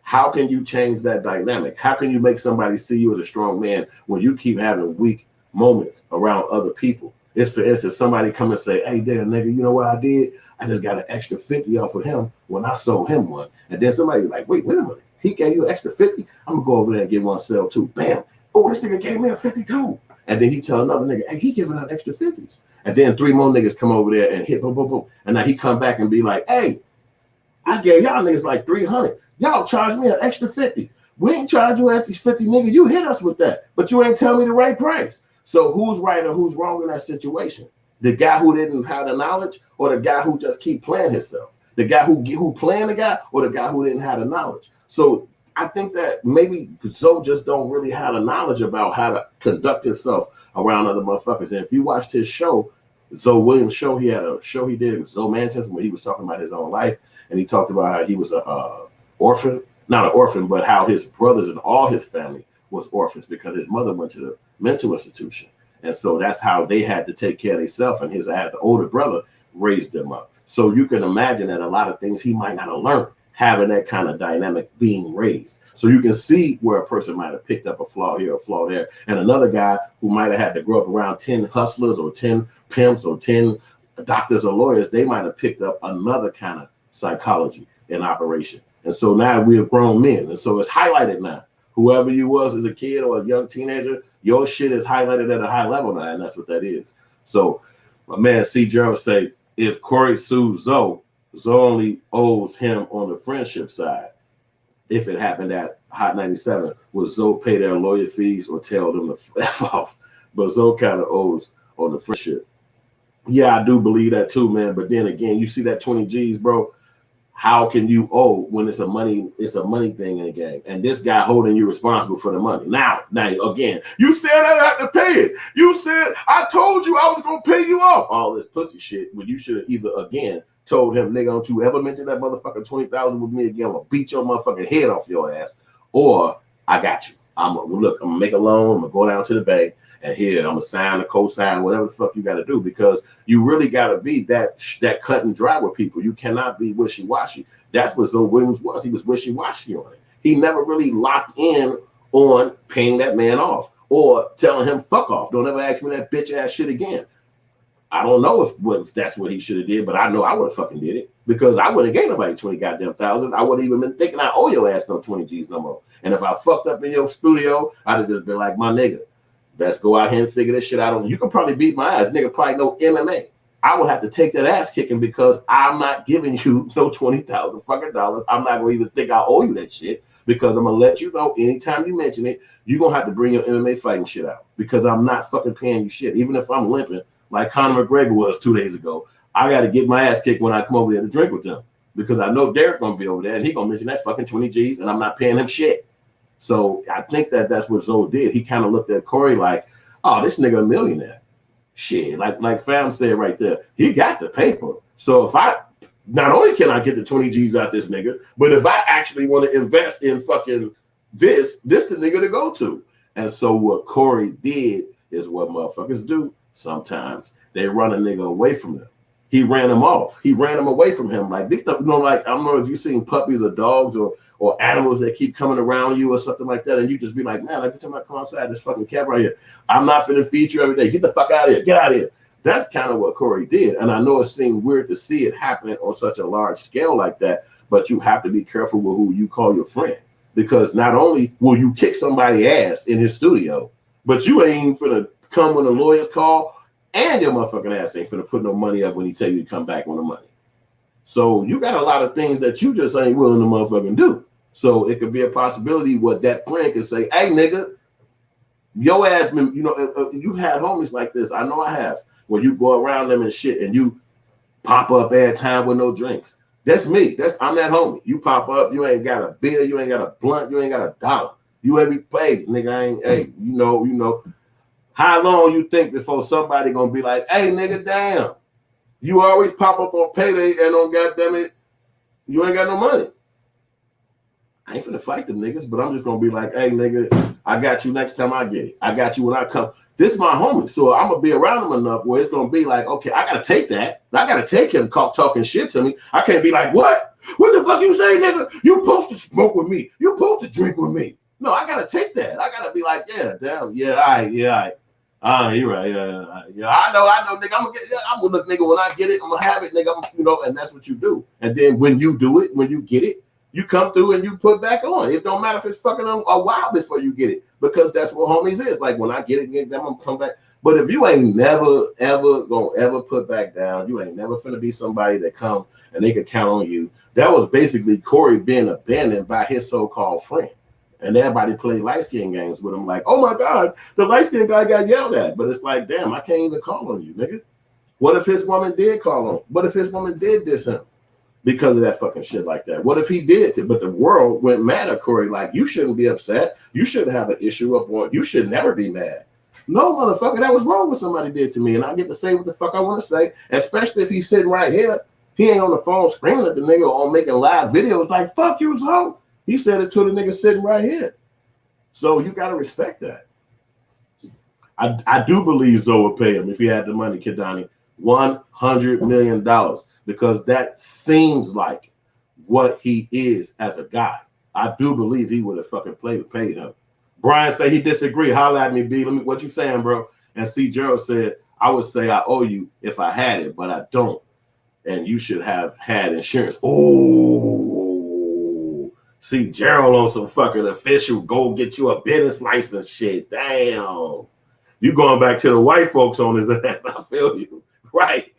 Speaker 1: how can you change that dynamic? How can you make somebody see you as a strong man when you keep having weak moments around other people? It's, for instance, somebody come and say, hey, there, nigga, you know what I did? I just got an extra 50 off of him when I sold him one. And then somebody be like, wait a minute. He gave you an extra 50? I'm going to go over there and get one sell too. Bam. Oh, this nigga gave me a 52. And then he tell another nigga, hey, he giving out extra 50s. And then 3 more niggas come over there and hit, boom, boom, boom. And now he come back and be like, hey, I gave y'all niggas like 300. Y'all charge me an extra 50. We ain't charge you at these 50, nigga. You hit us with that, but you ain't tell me the right price. So who's right or who's wrong in that situation? The guy who didn't have the knowledge, or the guy who just keep playing himself? The guy who playing the guy, or the guy who didn't have the knowledge? So I think that maybe Zoe just don't really have the knowledge about how to conduct himself around other motherfuckers. And if you watched his show, Zoe Williams' show, he had a show he did with Zoe Manchester where he was talking about his own life, and he talked about how he was a orphan, not an orphan, but how his brothers and all his family was orphans because his mother went to the mental institution. And so that's how they had to take care of themselves. And the older brother raised them up. So you can imagine that a lot of things he might not have learned having that kind of dynamic being raised. So you can see where a person might have picked up a flaw here, a flaw there. And another guy who might have had to grow up around 10 hustlers or 10 pimps or 10 doctors or lawyers, they might have picked up another kind of psychology in operation. And so now we're grown men. And so it's highlighted now. Whoever you was as a kid or a young teenager, your shit is highlighted at a high level now, and that's what that is. So my man C. Gerald say, if Corey sues Zoe, Zoe only owes him on the friendship side. If it happened at Hot 97, will Zoe pay their lawyer fees or tell them to F off? But Zoe kind of owes on the friendship. Yeah, I do believe that too, man. But then again, you see that 20 G's, bro. How can you owe when it's a money thing in the game? And this guy holding you responsible for the money. Now again, you said I had to pay it. You said I told you I was gonna pay you off. All this pussy shit when you should have either again told him, nigga, don't you ever mention that motherfucking 20,000 with me again. I'm gonna beat your motherfucking head off your ass. Or I got you. I'm gonna make a loan, I'm gonna go down to the bank. And here, I'm going to sign a co-sign, whatever the fuck you got to do, because you really got to be that cut and dry with people. You cannot be wishy-washy. That's what Zoe Williams was. He was wishy-washy on it. He never really locked in on paying that man off or telling him, fuck off. Don't ever ask me that bitch-ass shit again. I don't know if that's what he should have did, but I know I would have fucking did it because I wouldn't have gave nobody 20 goddamn thousand. I wouldn't even been thinking I owe your ass no 20 G's no more. And if I fucked up in your studio, I'd have just been like, my nigga, let's go out here and figure this shit out. You can probably beat my ass. Nigga probably know MMA. I would have to take that ass kicking because I'm not giving you no $20,000 fucking dollars. I'm not going to even think I owe you that shit because I'm going to let you know anytime you mention it, you're going to have to bring your MMA fighting shit out because I'm not fucking paying you shit. Even if I'm limping like Conor McGregor was 2 days ago, I got to get my ass kicked when I come over there to drink with them because I know Derek going to be over there and he going to mention that fucking 20 G's and I'm not paying him shit. So I think that's what Zoe did. He kind of looked at Corey like, oh, this nigga a millionaire. Shit, like Fam said right there, he got the paper. So if I, not only can I get the 20 G's out this nigga, but if I actually want to invest in fucking this the nigga to go to. And so what Corey did is what motherfuckers do sometimes. They run a nigga away from them. He ran him off. He ran him away from him. Like, like I don't know if you've seen puppies or dogs or animals that keep coming around you or something like that, and you just be like, man, every time I come outside, this fucking cat right here, I'm not finna feed you every day. Get the fuck out of here. Get out of here. That's kind of what Corey did. And I know it seemed weird to see it happening on such a large scale like that, but you have to be careful with who you call your friend, because not only will you kick somebody's ass in his studio, but you ain't finna come when the lawyers call, and your motherfucking ass ain't finna put no money up when he tell you to come back on the money. So you got a lot of things that you just ain't willing to motherfucking do. So it could be a possibility what that friend could say, hey, nigga, your ass been, you know, you had homies like this. I know I have, where you go around them and shit and you pop up every time with no drinks. That's me. I'm that homie. You pop up, you ain't got a bill, you ain't got a blunt, you ain't got a dollar. You every pay, nigga, I ain't, hey, you know. How long you think before somebody gonna be like, hey, nigga, damn, you always pop up on payday and on goddamn it, you ain't got no money. I ain't finna fight them niggas, but I'm just gonna be like, hey, nigga, I got you next time I get it. I got you when I come. This is my homie, so I'm gonna be around him enough where it's gonna be like, okay, I gotta take that. I gotta take him talking shit to me. I can't be like, what? What the fuck you say, nigga? You supposed to smoke with me. You supposed to drink with me. No, I gotta take that. I gotta be like, yeah, damn, yeah, all right. You're right. Yeah, I know, nigga. I'm gonna look, nigga, when I get it, I'm gonna have it, nigga. And that's what you do. And then when you do it, when you get it, you come through and you put back on. It don't matter if it's fucking a while before you get it, because that's what homies is. Like when I get it, I'm gonna come back. But if you ain't never, ever gonna put back down, you ain't never finna be somebody that come and they could count on you. That was basically Corey being abandoned by his so-called friend. And everybody played light-skin games with him like, oh my God, the light-skin guy got yelled at. But it's like, damn, I can't even call on you, nigga. What if his woman did call on him? What if his woman did diss him because of that fucking shit like that? What if he did? But the world went mad at Corey. Like, you shouldn't be upset. You shouldn't have an issue up on. You should never be mad. No, motherfucker, that was wrong what somebody did to me. And I get to say what the fuck I want to say, especially if he's sitting right here. He ain't on the phone screaming at the nigga or making live videos like, fuck you, so. He said it to the nigga sitting right here. So you got to respect that. I do believe Zoe would pay him if he had the money, Kidani, $100 million, because that seems like what he is as a guy. I do believe he would have fucking paid him. Brian said he disagree. Holla at me, B. What you saying, bro? And C. Gerald said, I would say I owe you if I had it, but I don't. And you should have had insurance. Oh, see Gerald on some fucking official go get you a business license shit. Damn. You going back to the white folks on his ass. I feel you. Right.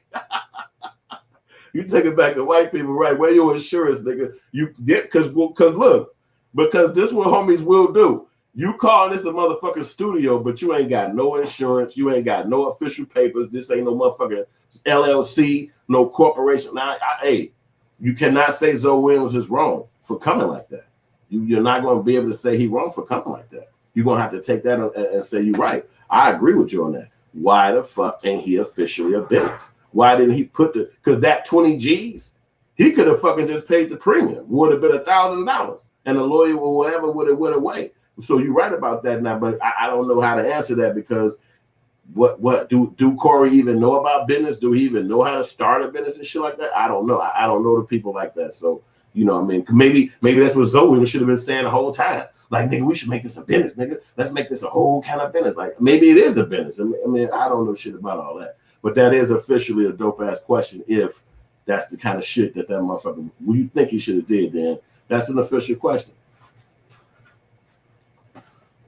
Speaker 1: You take it back to white people, right? Where your insurance, nigga? You get because look, because this is what homies will do. You calling this a motherfucking studio, but you ain't got no insurance. You ain't got no official papers. This ain't no motherfucking LLC, no corporation. Now, hey, you cannot say Zoe Williams is wrong for coming like that. You're not going to be able to say he wrong for coming like that. You're going to have to take that and say you're right. I agree with you on that. Why the fuck ain't he officially a business? Why didn't he put because that 20 G's, he could have fucking just paid the premium. Would have been $1,000, and the lawyer or whatever would have went away. So you're right about that now, but I don't know how to answer that, because what do Corey even know about business? Do he even know how to start a business and shit like that? I don't know. I don't know the people like that. So, you know what I mean? Maybe that's what Zoe should have been saying the whole time. Like, nigga, we should make this a business, nigga. Let's make this a whole kind of business. Like, maybe it is a business. I mean, I don't know shit about all that. But that is officially a dope-ass question if that's the kind of shit that motherfucker, what you think he should have did then? That's an official question.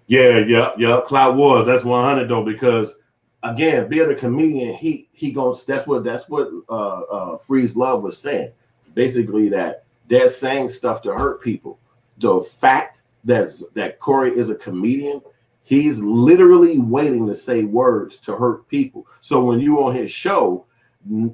Speaker 1: Yeah. Cloud Wars, that's 100 though, because again, being a comedian, he goes. That's what Freeze Love was saying. Basically, that they're saying stuff to hurt people. The fact that Corey is a comedian, he's literally waiting to say words to hurt people. So when you on his show,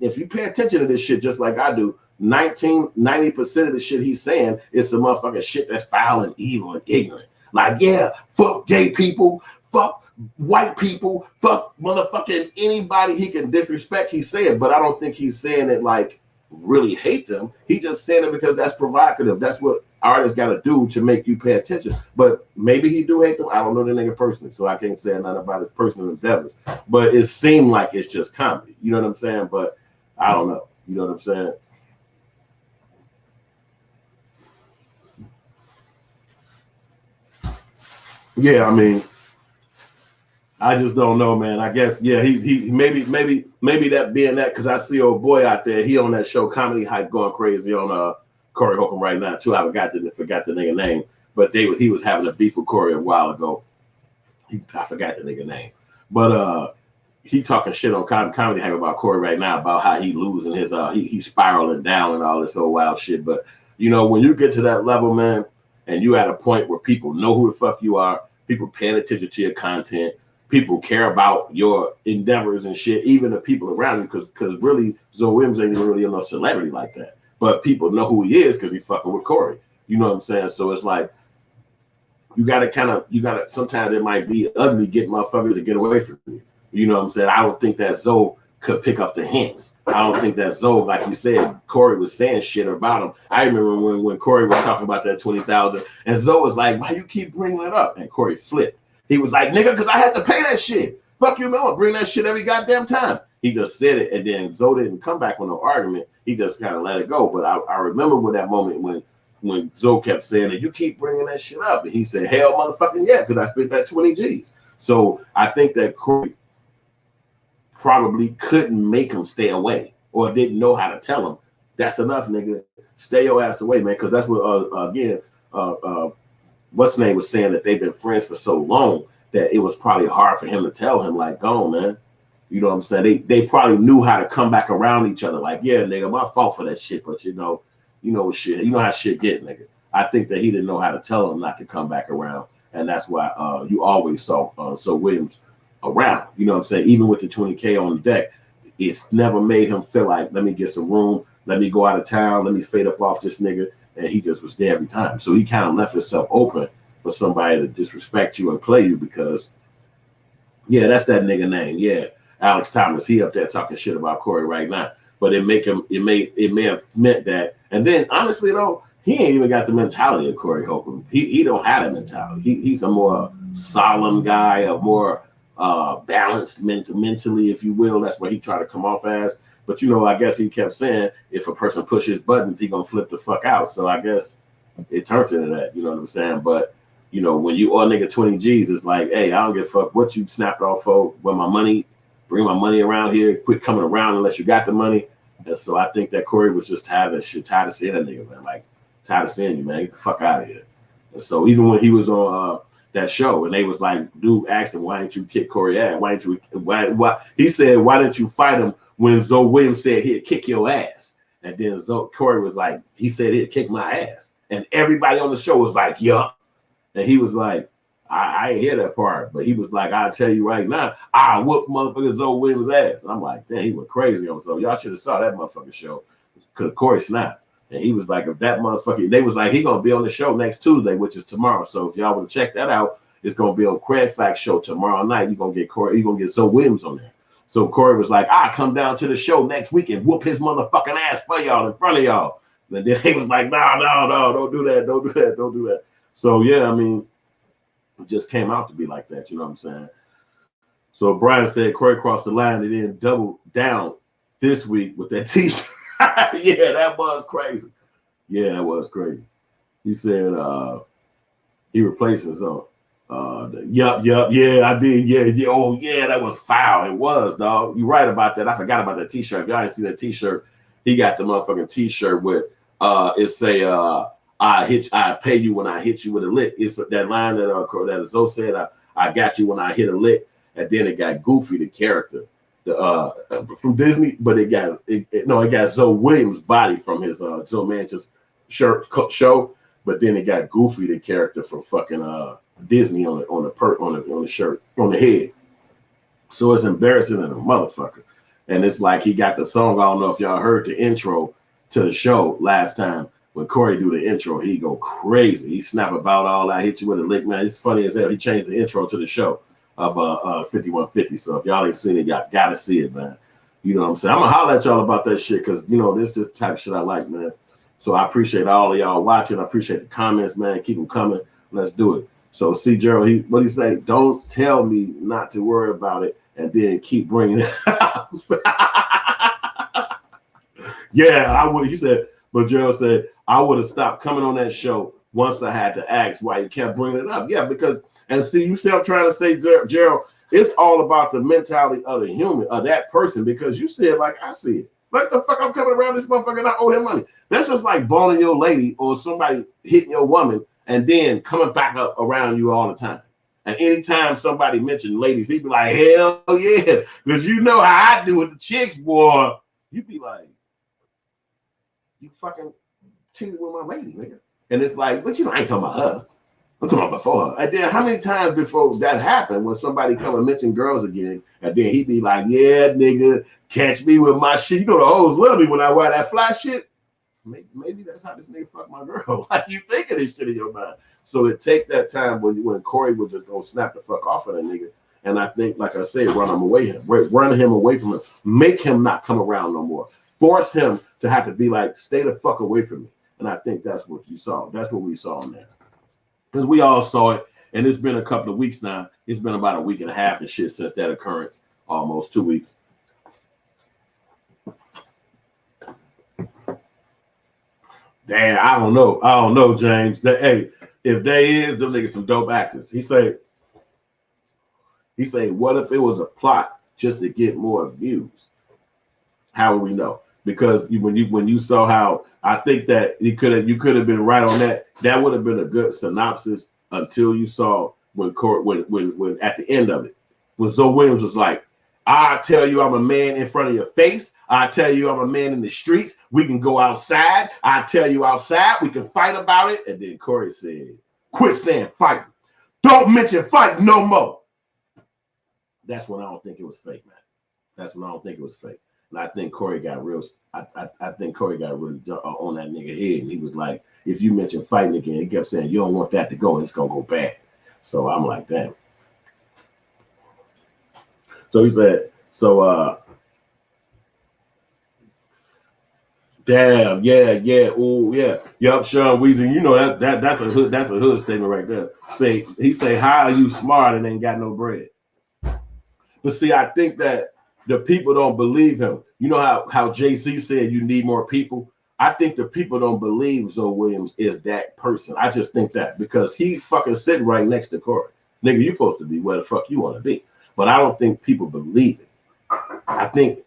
Speaker 1: if you pay attention to this shit just like I do, 90% of the shit he's saying is some motherfucking shit that's foul and evil and ignorant. Like, yeah, fuck gay people, fuck white people, fuck motherfucking anybody he can disrespect, he's saying. But I don't think he's saying it like really hate them. He just saying it because that's provocative. That's what artists got to do to make you pay attention. But maybe he do hate them. I don't know the nigga personally, so I can't say nothing about his personal endeavors. But it seemed like it's just comedy. You know what I'm saying? But I don't know. You know what I'm saying? Yeah, I mean, I just don't know, man. I guess, yeah, he maybe that being that, because I see old boy out there, he on that show Comedy Hype going crazy on Corey Holcomb right now too. I forgot the nigga name, but he was having a beef with Corey a while ago. I forgot the nigga name, but he talking shit on comedy hang about Corey right now about how he losing his he's spiraling down and all this whole wild shit. But you know, when you get to that level, man, and you at a point where people know who the fuck you are, people paying attention to your content, people care about your endeavors and shit, even the people around you, because really Zoe Williams ain't even really no celebrity like that, but people know who he is because he fucking with Corey. You know what I'm saying? So it's like you gotta sometimes it might be ugly getting motherfuckers to get away from you. You know what I'm saying? I don't think that Zoe could pick up the hints. I don't think that Zoe, like you said, Corey was saying shit about him. I remember when Corey was talking about that 20,000, and Zoe was like, "Why you keep bringing that up?" And Corey flipped. He was like, "Nigga, because I had to pay that shit. Fuck you, man. I bring that shit every goddamn time." He just said it, and then Zoe didn't come back with no argument. He just kind of let it go. But I remember with that moment when Zoe kept saying that you keep bringing that shit up, and he said, "Hell, motherfucking yeah, because I spent that 20 G's." So I think that Corey probably couldn't make him stay away or didn't know how to tell him, "That's enough, nigga. Stay your ass away, man." Because that's what what's name was saying, that they've been friends for so long that it was probably hard for him to tell him, like, "Go on, man." You know what I'm saying? They probably knew how to come back around each other. Like, "Yeah, nigga, my fault for that shit, but you know shit. You know how shit get, nigga." I think that he didn't know how to tell him not to come back around, and that's why you always saw so Williams around. You know what I'm saying? Even with the 20K on the deck, it's never made him feel like, let me get some room, let me go out of town, let me fade up off this nigga. And he just was there every time. So he kind of left himself open for somebody to disrespect you and play you because, yeah, that's that nigga name. Yeah, Alex Thomas, he up there talking shit about Corey right now. But it may have meant that. And then honestly though, he ain't even got the mentality of Corey Holcomb. He don't have that mentality. He's a more solemn guy, a more balanced mentally, if you will. That's what he tried to come off as. But you know, I guess he kept saying if a person pushes buttons, he gonna flip the fuck out. So I guess it turned into that. You know what I'm saying? But you know, when you owe a nigga 20 G's, it's like, hey, I don't give a fuck what you snapped off for. Where my money, bring my money around here. Quit coming around unless you got the money. And so I think that Corey was just tired of seeing that nigga, man. Like, tired of seeing you, man. Get the fuck out of here. And so even when he was on that show, and they was like, dude asked him, "Why didn't you kick Corey ass? Why he said, why didn't you fight him when Zoe Williams said he'd kick your ass?" And then Corey was like, he said he'd kick my ass. And everybody on the show was like, yup. And he was like, I ain't hear that part. But he was like, I'll tell you right now, I whoop motherfucker Zoe Williams' ass. And I'm like, damn, he went crazy on so y'all should have saw that motherfucking show. Because Corey snapped. And he was like, if that motherfucker, they was like, he gonna be on the show next Tuesday, which is tomorrow. So if y'all want to check that out, it's gonna be on Kraig Facts show tomorrow night. You're gonna get Corey, you're gonna get Zoe Williams on there. So Corey was like, I'll come down to the show next week and whoop his motherfucking ass for y'all in front of y'all. And then he was like, no, don't do that. So yeah, I mean, it just came out to be like that, you know what I'm saying? So Brian said Corey crossed the line and then doubled down this week with that t-shirt. Yeah, that was crazy. Yeah, that was crazy. He said he replaced his own. Yeah, I did. Yeah. Oh, yeah, that was foul. It was, dog. You're right about that. I forgot about that t-shirt. If y'all didn't see that t-shirt, he got the motherfucking t-shirt with it say I pay you when I hit you with a lick. It's that line that Zoe said, I got you when I hit a lick, and then it got Goofy the character. From Disney, but it got Zoe Williams' body from his Zoe Manchester show, but then it got Goofy the character from fucking Disney on the shirt on the head. So it's embarrassing than a motherfucker. And it's like he got the song. I don't know if y'all heard the intro to the show last time. When Corey do the intro, he go crazy. He snap about all that, hit you with a lick, man. It's funny as hell. He changed the intro to the show of 5150. So if y'all ain't seen it, y'all gotta see it, man. You know what I'm saying? I'm gonna holler at y'all about that shit because you know this just type of shit I like, man. So I appreciate all of y'all watching. I appreciate the comments, man. Keep them coming. Let's do it. So see Gerald, what he say? Don't tell me not to worry about it and then keep bringing it up. Yeah, I would. He said, but Gerald said I would have stopped coming on that show once I had to ask why he kept bringing it up. Yeah, because. And see, you see, I'm trying to say, Gerald, it's all about the mentality of the human, of that person, because you see it like I see it. Like the fuck, I'm coming around this motherfucker and I owe him money. That's just like balling your lady or somebody hitting your woman and then coming back up around you all the time. And anytime somebody mentioned ladies, he'd be like, hell yeah, because you know how I do with the chicks, boy. You'd be like, you fucking cheated with my lady, nigga. And it's like, but you know, I ain't talking about her. I'm talking about before her. And then how many times before that happened when somebody come and mention girls again, and then he'd be like, yeah, nigga, catch me with my shit. You know the hoes love me when I wear that fly shit. Maybe that's how this nigga fuck my girl. Like you thinking this shit in your mind. So it take that time when Corey was just gonna snap the fuck off of that nigga. And I think, like I said, run him away from him, make him not come around no more. Force him to have to be like, stay the fuck away from me. And I think that's what you saw. That's what we saw in there. Because we all saw it, and it's been a couple of weeks now. It's been about a week and a half and shit since that occurrence, almost 2 weeks. Damn, I don't know, James. Hey, if they is, them niggas some dope actors. He say, what if it was a plot just to get more views? How would we know? Because when you saw how, I think that you could have been right on that. That would have been a good synopsis until you saw when at the end of it, when Zoe Williams was like, I tell you I'm a man in front of your face. I tell you I'm a man in the streets. We can go outside. I tell you outside. We can fight about it. And then Corey said, quit saying fighting. Don't mention fighting no more. That's when I don't think it was fake, man. That's when I don't think it was fake. And I think Corey got real. I think Corey got really on that nigga head. And he was like, if you mention fighting again, he kept saying, you don't want that to go. And it's going to go bad. So I'm like, damn. So he said, damn, yeah, oh yeah, yup, Sean Weezy, you know that's a hood statement right there. He say, how are you smart and ain't got no bread? But see, I think that the people don't believe him. You know how JC said you need more people. I think the people don't believe Zoe Williams is that person. I just think that because he fucking sitting right next to Corey. Nigga, you supposed to be where the fuck you want to be. But I don't think people believe it. I think,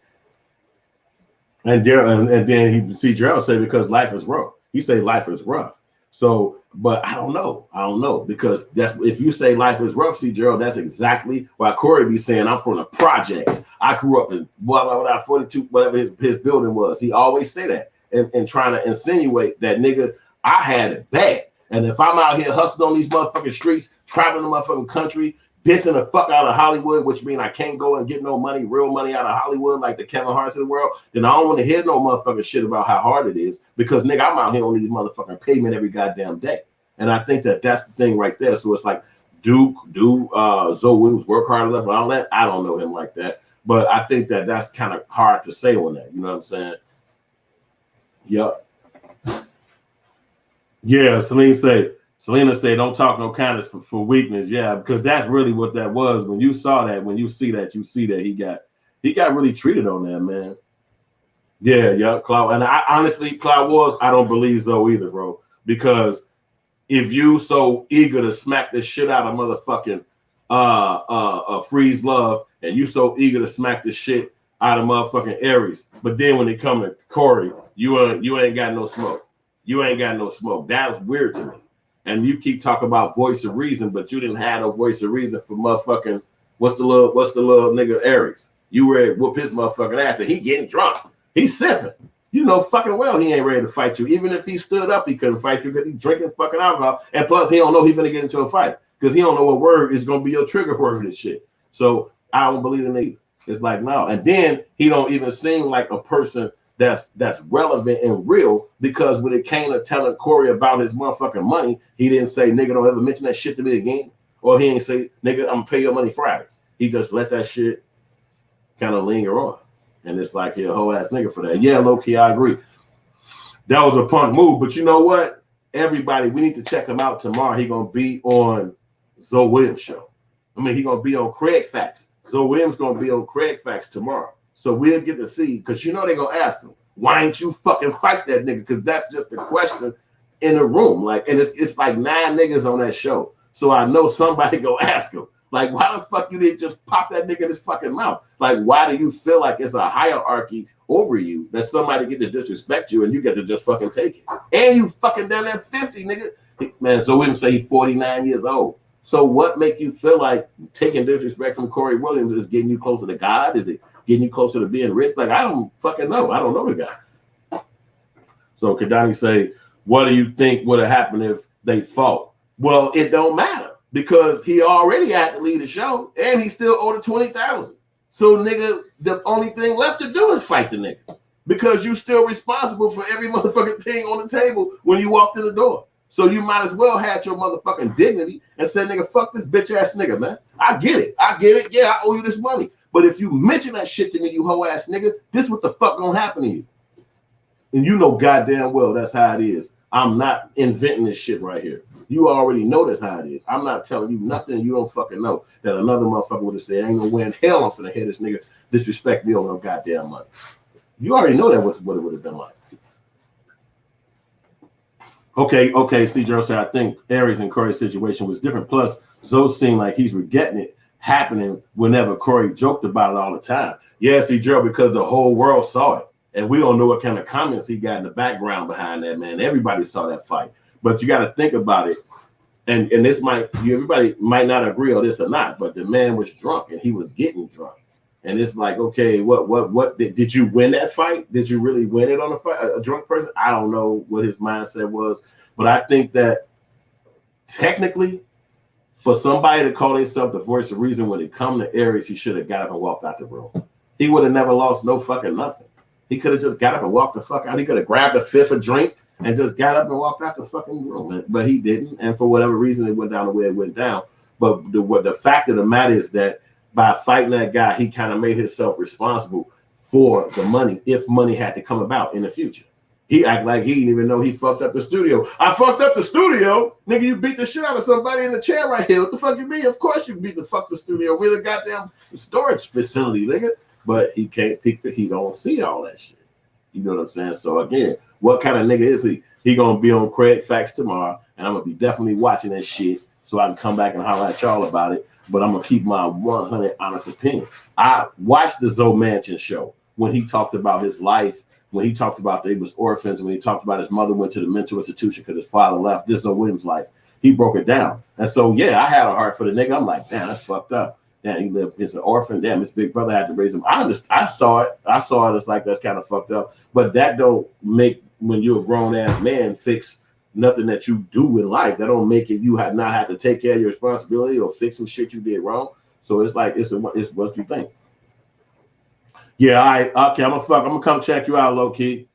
Speaker 1: and then he see Gerald say because life is rough. He say life is rough. So, but I don't know because that's if you say life is rough, see Gerald, that's exactly why Corey be saying I'm from the projects. I grew up in blah blah blah 42, whatever his building was. He always say that and trying to insinuate that nigga I had it bad. And if I'm out here hustling on these motherfucking streets, traveling the motherfucking country, dissing the fuck out of Hollywood, which means I can't go and get no money, real money out of Hollywood like the Kevin Harts of the world, then I don't want to hear no motherfucking shit about how hard it is because, nigga, I'm out here on these motherfucking pavement every goddamn day. And I think that that's the thing right there. So it's like, do Zoe Williams work hard enough and all that? I don't know him like that. But I think that that's kind of hard to say on that. You know what I'm saying? Yep. Yeah, Selena said, don't talk no kindness for weakness. Yeah, because that's really what that was. When you saw that, when you see that he got really treated on that, man. Yeah, Cloud. And I honestly, Cloud Wars, I don't believe so either, bro. Because if you so eager to smack the shit out of motherfucking Freeze Love, and you so eager to smack the shit out of motherfucking Aries, but then when it come to Corey, you ain't got no smoke. You ain't got no smoke. That was weird to me. And you keep talking about voice of reason, but you didn't have no voice of reason for motherfucking what's the little nigga Aries. You were whoop his motherfucking ass and he getting drunk. He's sipping. You know fucking well he ain't ready to fight you. Even if he stood up, he couldn't fight you because he's drinking fucking alcohol. And plus he don't know he's gonna get into a fight because he don't know what word is gonna be your trigger word and shit. So I don't believe in either. It's like no. And then he don't even seem like a person that's relevant and real because when it came to telling Corey about his motherfucking money, he didn't say, nigga, don't ever mention that shit to me again. Or he ain't say, nigga, I'm gonna pay your money Friday. He just let that shit kind of linger on. And it's like, he a whole ass nigga for that. Yeah, low key, I agree. That was a punk move. But you know what? Everybody, we need to check him out tomorrow. He gonna be on Zoe Williams show. I mean, he gonna be on Kraig Facts. Zoe Williams gonna be on Kraig Facts tomorrow. So we'll get to see, because you know they're going to ask him, why ain't you fucking fight that nigga? Because that's just the question in the room. Like, and it's like 9 niggas on that show. So I know somebody go ask him, Like, why the fuck you didn't just pop that nigga in his fucking mouth? Like, why do you feel like it's a hierarchy over you that somebody get to disrespect you and you get to just fucking take it? And you fucking down there 50, nigga. Man, so we would say he's 49 years old. So what make you feel like taking disrespect from Corey Williams is getting you closer to God? Is it getting you closer to being rich? Like, I don't fucking know. I don't know the guy. So Kadani say, what do you think would have happened if they fought? Well, it don't matter because he already had to lead the show and he still owed $20,000. So, nigga, the only thing left to do is fight the nigga because you still responsible for every motherfucking thing on the table when you walked in the door. So you might as well have your motherfucking dignity and say, nigga, fuck this bitch ass nigga, man. I get it. Yeah, I owe you this money. But if you mention that shit to me, you hoe ass nigga, this what the fuck gonna happen to you. And you know goddamn well that's how it is. I'm not inventing this shit right here. You already know that's how it is. I'm not telling you nothing you don't fucking know that another motherfucker would have said, ain't no way in hell I'm finna hear this nigga disrespect me on no goddamn money. You already know that was what it would have been like. Okay, C. Joe said, I think Aries and Corey's situation was different. Plus, Zoe seemed like he's regretting it happening whenever Corey joked about it all the time. Yeah, C. Joe, because the whole world saw it. And we don't know what kind of comments he got in the background behind that, man. Everybody saw that fight. But you got to think about it. And this everybody might not agree on this or not, but the man was drunk and he was getting drunk. And it's like, okay, what did you win that fight? Did you really win it on a drunk person? I don't know what his mindset was, but I think that technically for somebody to call himself the voice of reason when it come to Aries, he should have got up and walked out the room. He would have never lost no fucking nothing. He could have just got up and walked the fuck out. He could have grabbed a fifth of drink and just got up and walked out the fucking room. But he didn't. And for whatever reason, it went down the way it went down. But the fact of the matter is that by fighting that guy, he kind of made himself responsible for the money if money had to come about in the future. He act like he didn't even know he fucked up the studio. I fucked up the studio? Nigga, you beat the shit out of somebody in the chair right here. What the fuck you mean? Of course you beat the fuck the studio. We're the goddamn storage facility, nigga. But he can't pick he don't see all that shit. You know what I'm saying? So again, what kind of nigga is he? He gonna be on Kraig Facts tomorrow, and I'm gonna be definitely watching that shit so I can come back and holler at y'all about it. But I'm gonna keep my 100 honest opinion. I watched the Zoe Manchin show when he talked about his life, when he talked about that he was orphans, when he talked about his mother went to the mental institution because his father left. This is Zoe Williams' life. He broke it down. And so yeah, I had a heart for the nigga. I'm like, damn, that's fucked up. Damn, he lived, he's an orphan. Damn, his big brother had to raise him. I saw it. It's like that's kind of fucked up. But that don't make, when you're a grown ass man, fix nothing that you do in life. That don't make it you not have to take care of your responsibility or fix some shit you did wrong. So it's like it's what you think. Yeah, all right, okay, I'm gonna come check you out, low key.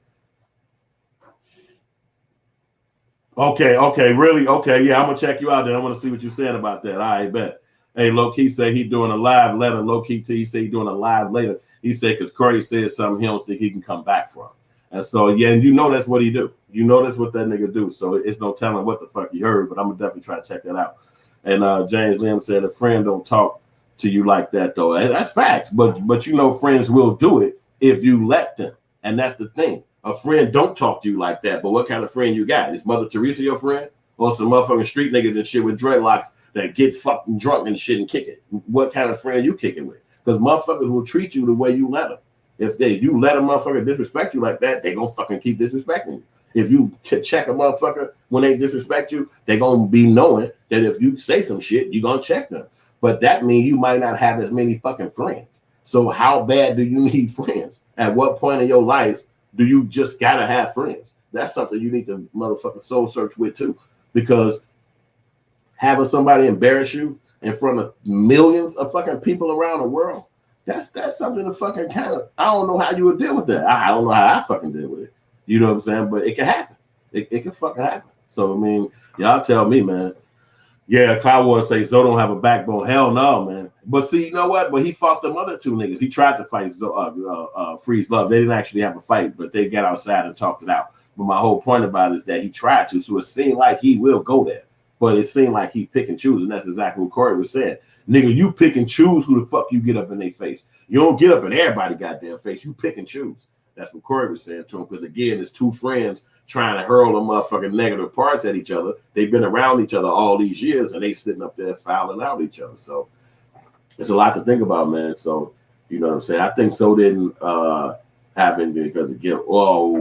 Speaker 1: Okay, really? Okay, yeah, I'm gonna check you out then. I want to see what you're saying about that. All right, bet. Hey, low key say he doing a live letter. Low key T, he say he doing a live later. He said because Corey said something he don't think he can come back from. And so yeah, and you know that's what he do. You know that's what that nigga do. So it's no telling what the fuck he heard, but I'm gonna definitely try to check that out. And James Lim said a friend don't talk to you like that though. And that's facts, but you know friends will do it if you let them. And that's the thing. A friend don't talk to you like that. But what kind of friend you got? Is Mother Teresa your friend? Or some motherfucking street niggas and shit with dreadlocks that get fucking drunk and shit and kick it? What kind of friend you kicking with? Because motherfuckers will treat you the way you let them. If you let a motherfucker disrespect you like that, they gonna fucking keep disrespecting you. If you check a motherfucker when they disrespect you, they gonna be knowing that if you say some shit, you gonna check them. But that means you might not have as many fucking friends. So how bad do you need friends? At what point in your life do you just gotta have friends? That's something you need to motherfucking soul search with too. Because having somebody embarrass you in front of millions of fucking people around the world, that's something to fucking kind of, I don't know how you would deal with that. I don't know how I fucking deal with it. You know what I'm saying? But it can happen. It can fucking happen. So, I mean, y'all tell me, man. Yeah, Cloud Wars say Zoe don't have a backbone. Hell no, man. But see, you know what? But he fought them other two niggas. He tried to fight Freeze Love. They didn't actually have a fight, but they got outside and talked it out. But my whole point about it is that he tried to. So it seemed like he will go there. But it seemed like he pick and choose. And that's exactly what Corey was saying. Nigga, you pick and choose who the fuck you get up in their face. You don't get up in everybody's goddamn face. You pick and choose. That's what Corey was saying to him. Because again, it's two friends trying to hurl the motherfucking negative parts at each other. They've been around each other all these years, and they sitting up there fouling out each other. So It's a lot to think about, man. So, you know what I'm saying? I think so didn't happen because of guilt. Oh,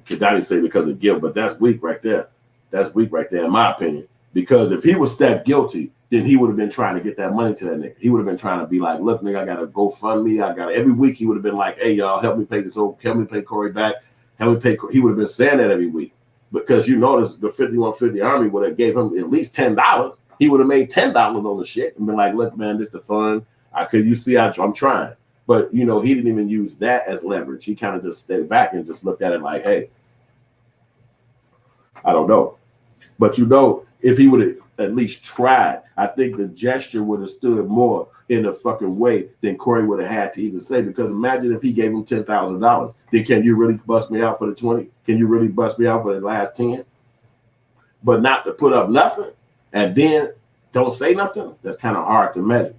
Speaker 1: Kadani say because of guilt, but that's weak right there. That's weak right there, in my opinion. Because if he was stepped guilty, then he would have been trying to get that money to that nigga. He would have been trying to be like, look, nigga, I got to GoFundMe. I got every week. He would have been like, hey, y'all, help me pay this. Help me pay Corey back. Help me pay. He would have been saying that every week because you notice the 5150 Army would have gave him at least $10. He would have made $10 on the shit and been like, look, man, this is the fun. You see, I'm trying. But, you know, he didn't even use that as leverage. He kind of just stayed back and just looked at it like, hey, I don't know. But, you know, if he would have at least tried, I think the gesture would have stood more in a fucking way than Corey would have had to even say. Because imagine if he gave him $10,000. Then can you really bust me out for the 20? Can you really bust me out for the last 10? But not to put up nothing and then don't say nothing, that's kind of hard to measure.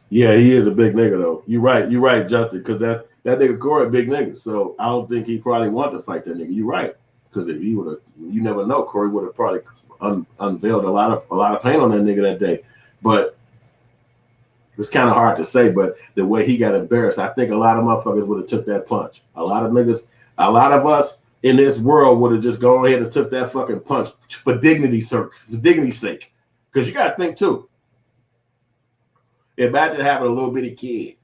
Speaker 1: Yeah, he is a big nigga though. You're right, Justin, because that nigga Corey a big nigga. So I don't think he probably wanted to fight that nigga. You're right. Because if he would have, you never know, Corey would have probably unveiled a lot of pain on that nigga that day. But it's kind of hard to say, but the way he got embarrassed, I think a lot of motherfuckers would have took that punch. A lot of us in this world would have just gone ahead and took that fucking punch for dignity's sake. Because you got to think too. Imagine having a little bitty kid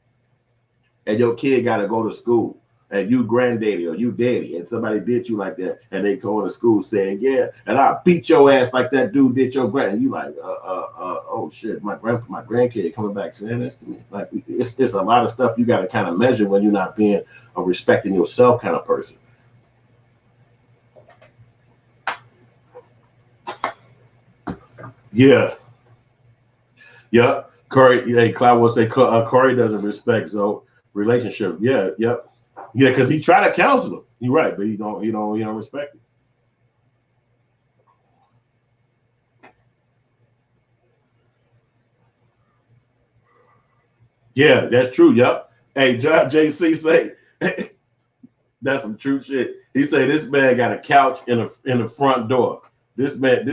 Speaker 1: and your kid got to go to school and you granddaddy or you daddy and somebody did you like that and they go to school saying, yeah, and I beat your ass like that dude did your grand. And you like, oh shit, my grandkid coming back saying this to me. Like it's a lot of stuff you got to kind of measure when you're not being a respecting yourself kind of person. Yeah. Yeah. Corey, hey, Cloud will say Corey doesn't respect so relationship. Yeah, yep. Yeah, because he tried to counsel him. You're right, but he don't respect him. Yeah, that's true. Yep. Hey, John JC say that's some true shit. He say this man got a couch in the front door. This man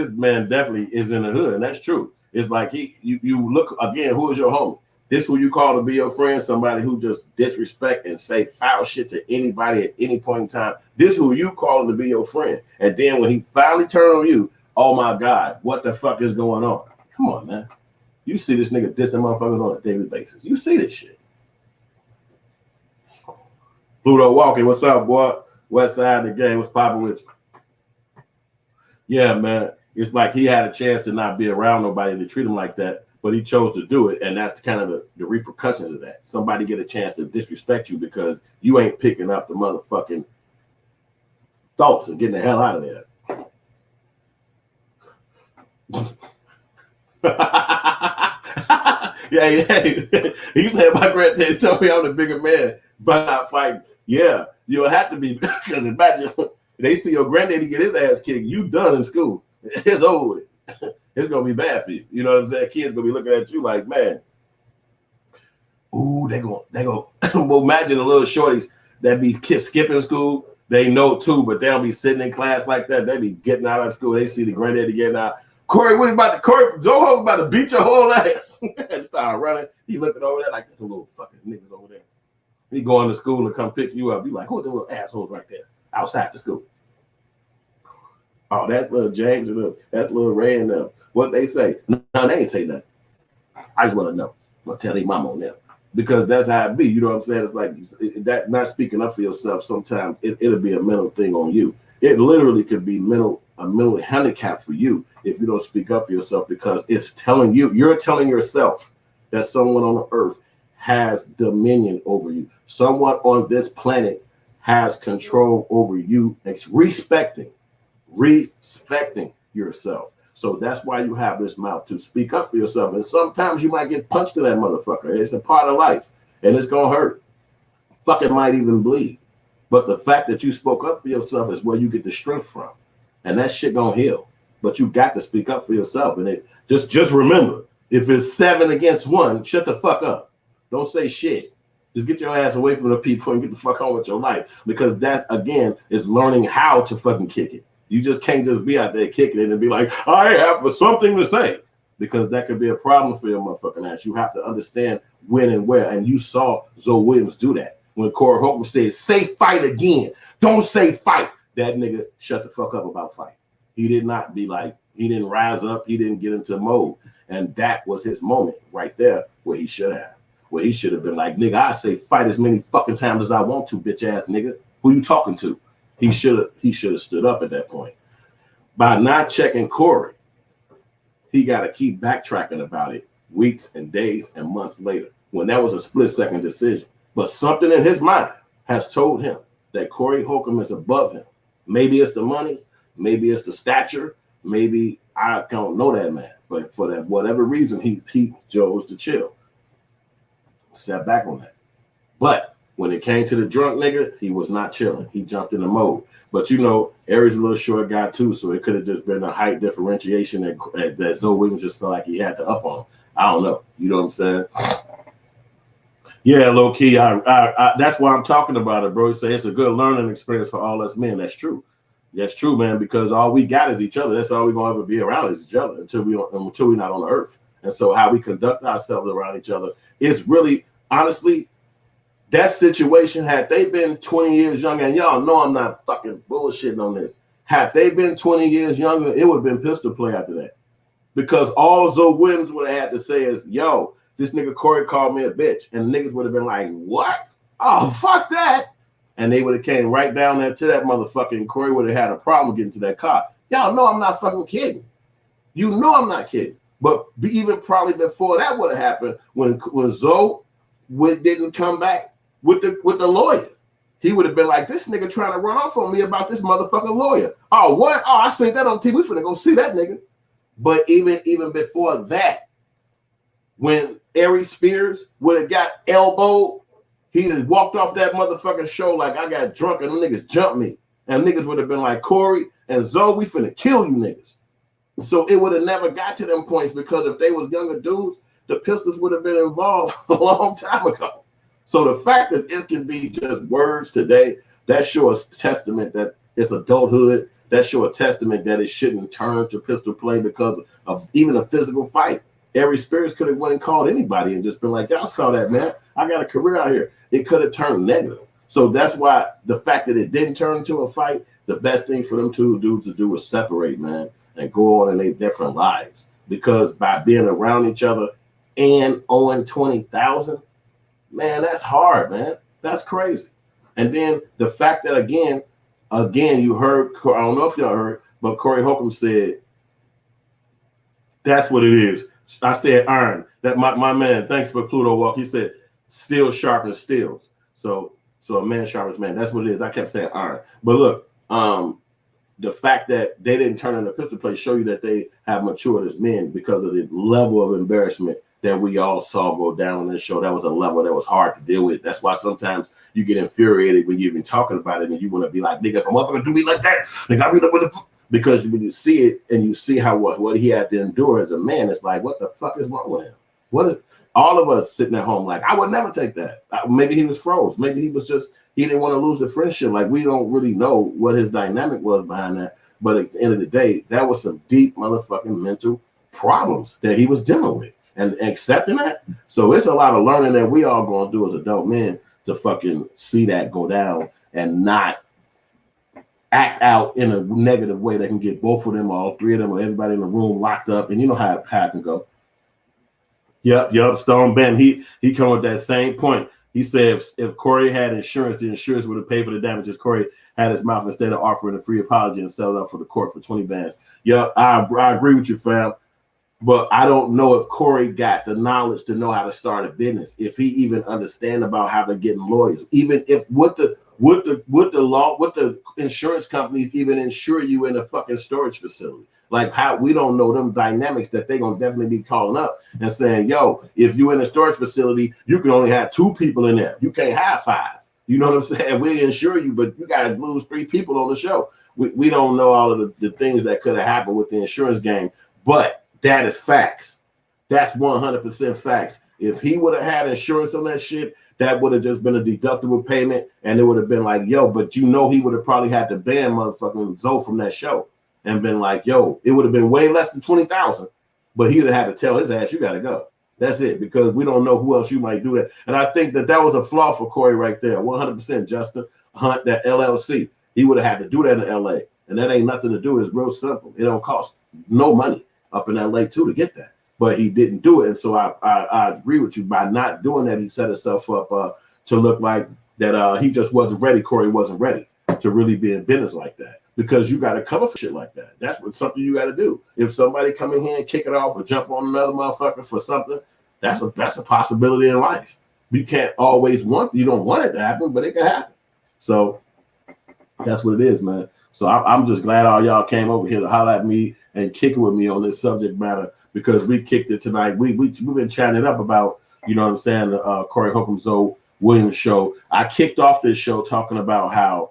Speaker 1: definitely is in the hood, and that's true. It's like you look again, who is your homie? This who you call to be your friend, somebody who just disrespect and say foul shit to anybody at any point in time. This who you call to be your friend. And then when he finally turn on you, oh my God, what the fuck is going on? Come on, man. You see this nigga dissing motherfuckers on a daily basis. You see this shit. Pluto Walking, what's up, boy? West side of the game, what's popping with you? Yeah, man. It's like he had a chance to not be around nobody to treat him like that, but he chose to do it, and that's kind of the repercussions of that. Somebody get a chance to disrespect you because you ain't picking up the motherfucking thoughts and getting the hell out of there. yeah. He said my granddad told me I'm the bigger man by not fighting. Yeah, you'll have to be because imagine they see your granddaddy get his ass kicked. You done in school. It's over with. It's gonna be bad for you. You know what I'm saying? Kids gonna be looking at you like, man. Ooh, they go. Well, imagine the little shorties that be skipping school. They know too, but they don't be sitting in class like that. They be getting out of school. They see the granddaddy getting out. Corey, what about the Corey? Zoho about to beat your whole ass. And start running. He looking over there like the little fucking niggas over there. He going to school and come pick you up. You like, who are the little assholes right there outside the school? Oh, that's little James and that's little Ray and them. What they say? No, they ain't say nothing. I just want to know. I'm gonna tell their mama on them because that's how it be. You know what I'm saying? It's like that not speaking up for yourself. Sometimes it'll be a mental thing on you. It literally could be a mental handicap for you if you don't speak up for yourself because it's telling you're telling yourself that someone on the earth has dominion over you. Someone on this planet has control over you. It's respecting yourself. So that's why you have this mouth to speak up for yourself. And sometimes you might get punched in that motherfucker. It's a part of life and it's going to hurt. Fucking might even bleed. But the fact that you spoke up for yourself is where you get the strength from. And that shit going to heal. But you got to speak up for yourself. And it just remember, if it's 7 against 1, shut the fuck up. Don't say shit. Just get your ass away from the people and get the fuck on with your life. Because that, again, is learning how to fucking kick it. You just can't just be out there kicking it and be like, I have something to say, because that could be a problem for your motherfucking ass. You have to understand when and where. And you saw Zoe Williams do that. When Corey Holcomb said, say fight again. Don't say fight. That nigga shut the fuck up about fight. He did not be like, he didn't rise up. He didn't get into mode. And that was his moment right there where he should have. Where he should have been like, nigga, I say fight as many fucking times as I want to, bitch ass nigga. Who you talking to? He should have stood up at that point. By not checking Corey, he got to keep backtracking about it weeks and days and months later, when that was a split-second decision. But something in his mind has told him that Corey Holcomb is above him. Maybe it's the money, maybe it's the stature, maybe I don't know that man. But for that whatever reason, he chose to chill. Sat back on that. But when it came to the drunk nigga, he was not chilling. He jumped in the mode. But you know, Aries a little short guy too, so it could have just been a height differentiation that Zoe Williams just felt like he had to up on him. I don't know. You know what I'm saying? Yeah, low key. I that's why I'm talking about it, bro. Say it's a good learning experience for all us men. That's true. That's true, man. Because all we got is each other. That's all we're gonna ever be around is each other until we're not on the earth. And so how we conduct ourselves around each other is really, honestly, that situation, had they been 20 years younger, and y'all know I'm not fucking bullshitting on this. Had they been 20 years younger, it would have been pistol play after that. Because all Zoe Williams would have had to say is, yo, this nigga Corey called me a bitch. And niggas would have been like, what? Oh, fuck that. And they would have came right down there to that motherfucker, and Corey would have had a problem getting to that car. Y'all know I'm not fucking kidding. You know I'm not kidding. But even probably before that would have happened, when Zoe didn't come back with the lawyer, he would have been like, this nigga trying to run off on me about this motherfucking lawyer. Oh, what? Oh, I seen that on TV. We finna go see that nigga. But even before that, when Aries Spears would have got elbowed, he'd have walked off that motherfucking show like, I got drunk and them niggas jumped me. And niggas would have been like, Corey and Zoe, we finna kill you niggas. So it would have never got to them points, because if they was younger dudes, the pistols would have been involved a long time ago. So the fact that it can be just words today, that shows testament that it's adulthood. That shows a testament that it shouldn't turn to pistol play because of even a physical fight. Aries Spears could have went and called anybody and just been like, I saw that, man. I got a career out here. It could have turned negative. So that's why the fact that it didn't turn into a fight, the best thing for them two dudes to do was separate, man, and go on in their different lives. Because by being around each other and owing 20,000, man, that's hard, man. That's crazy. And then the fact that again, you heard, I don't know if y'all heard, but Corey Holcomb said, that's what it is. I said iron. That my man, thanks for Pluto Walk. He said steel sharpens steels. So a man sharpens man. That's what it is. I kept saying iron. But look, the fact that they didn't turn into pistol play show you that they have matured as men, because of the level of embarrassment that we all saw go down on this show. That was a level that was hard to deal with. That's why sometimes you get infuriated when you've been talking about it and you want to be like, nigga, if a motherfucker do me like that, nigga, I read up with the, because when you see it and you see how what he had to endure as a man, it's like, what the fuck is wrong with him? What is all of us sitting at home like, I would never take that. Maybe he was froze. Maybe he was just, he didn't want to lose the friendship. Like, we don't really know what his dynamic was behind that. But at the end of the day, that was some deep motherfucking mental problems that he was dealing with. And accepting that. So it's a lot of learning that we all going to do as adult men to fucking see that go down and not act out in a negative way that can get both of them, all three of them, or everybody in the room locked up. And you know how it can go. Yep. Stone Ben, he come with that same point. He said if Corey had insurance, the insurance would have paid for the damages. Corey had his mouth instead of offering a free apology and sell it up for the court for 20 bands. Yep, I agree with you, fam. But I don't know if Corey got the knowledge to know how to start a business, if he even understand about how to get lawyers, even if would the insurance companies even insure you in a fucking storage facility? Like, how we don't know them dynamics that they gonna definitely be calling up and saying, yo, if you in a storage facility, you can only have 2 people in there. You can't have 5. You know what I'm saying? We insure you, but you gotta lose 3 people on the show. We don't know all of the things that could have happened with the insurance game, but that is facts. That's 100% facts. If he would have had insurance on that shit, that would have just been a deductible payment, and it would have been like, yo, but you know, he would have probably had to ban motherfucking Zoe from that show and been like, yo, it would have been way less than 20,000, but he would have had to tell his ass, you got to go. That's it, because we don't know who else you might do that. And I think that was a flaw for Corey right there. 100%, Justin Hunt, that LLC. He would have had to do that in LA. And that ain't nothing to do. It's real simple. It don't cost no money up in LA too to get that. But he didn't do it. And so I agree with you. By not doing that, he set himself up to look like that he just wasn't ready. Corey wasn't ready to really be in business like that, because you got to cover for shit like that. That's something you got to do. If somebody come in here and kick it off or jump on another motherfucker for something, that's a possibility in life. You can't always you don't want it to happen, but it can happen. So that's what it is, man. So I'm just glad all y'all came over here to holler at me and kick it with me on this subject matter, because we kicked it tonight. We've been chatting it up about, you know what I'm saying, the Corey Holcomb Zoe Williams show. I kicked off this show talking about how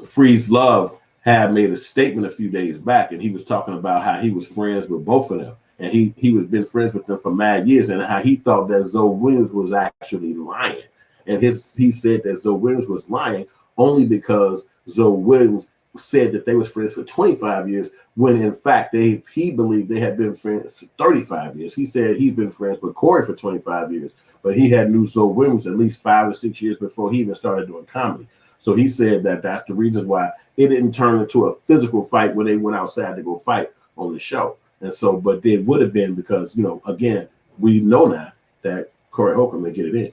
Speaker 1: Freeze Love had made a statement a few days back, and he was talking about how he was friends with both of them, and he was been friends with them for mad years, and how he thought that Zoe Williams was actually lying. And he said that Zoe Williams was lying only because Zoe Williams said that they was friends for 25 years, when in fact he believed they had been friends for 35 years. He said he'd been friends with Corey for 25 years, but he had knew Zoe Williams at least 5 or 6 years before he even started doing comedy. So he said that that's the reasons why it didn't turn into a physical fight when they went outside to go fight on the show. And so, but it would have been because, you know, again, we know now that Corey Holcomb may get it in.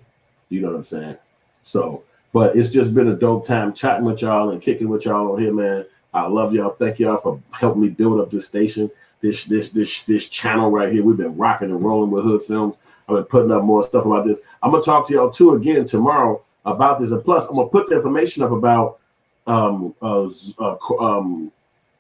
Speaker 1: You know what I'm saying? So, but it's just been a dope time chatting with y'all and kicking with y'all on here, man. I love y'all. Thank y'all for helping me build up this station, this channel right here. We've been rocking and rolling with Hood Films. I've been putting up more stuff about this. I'm gonna talk to y'all too again tomorrow about this, and plus I'm gonna put the information up about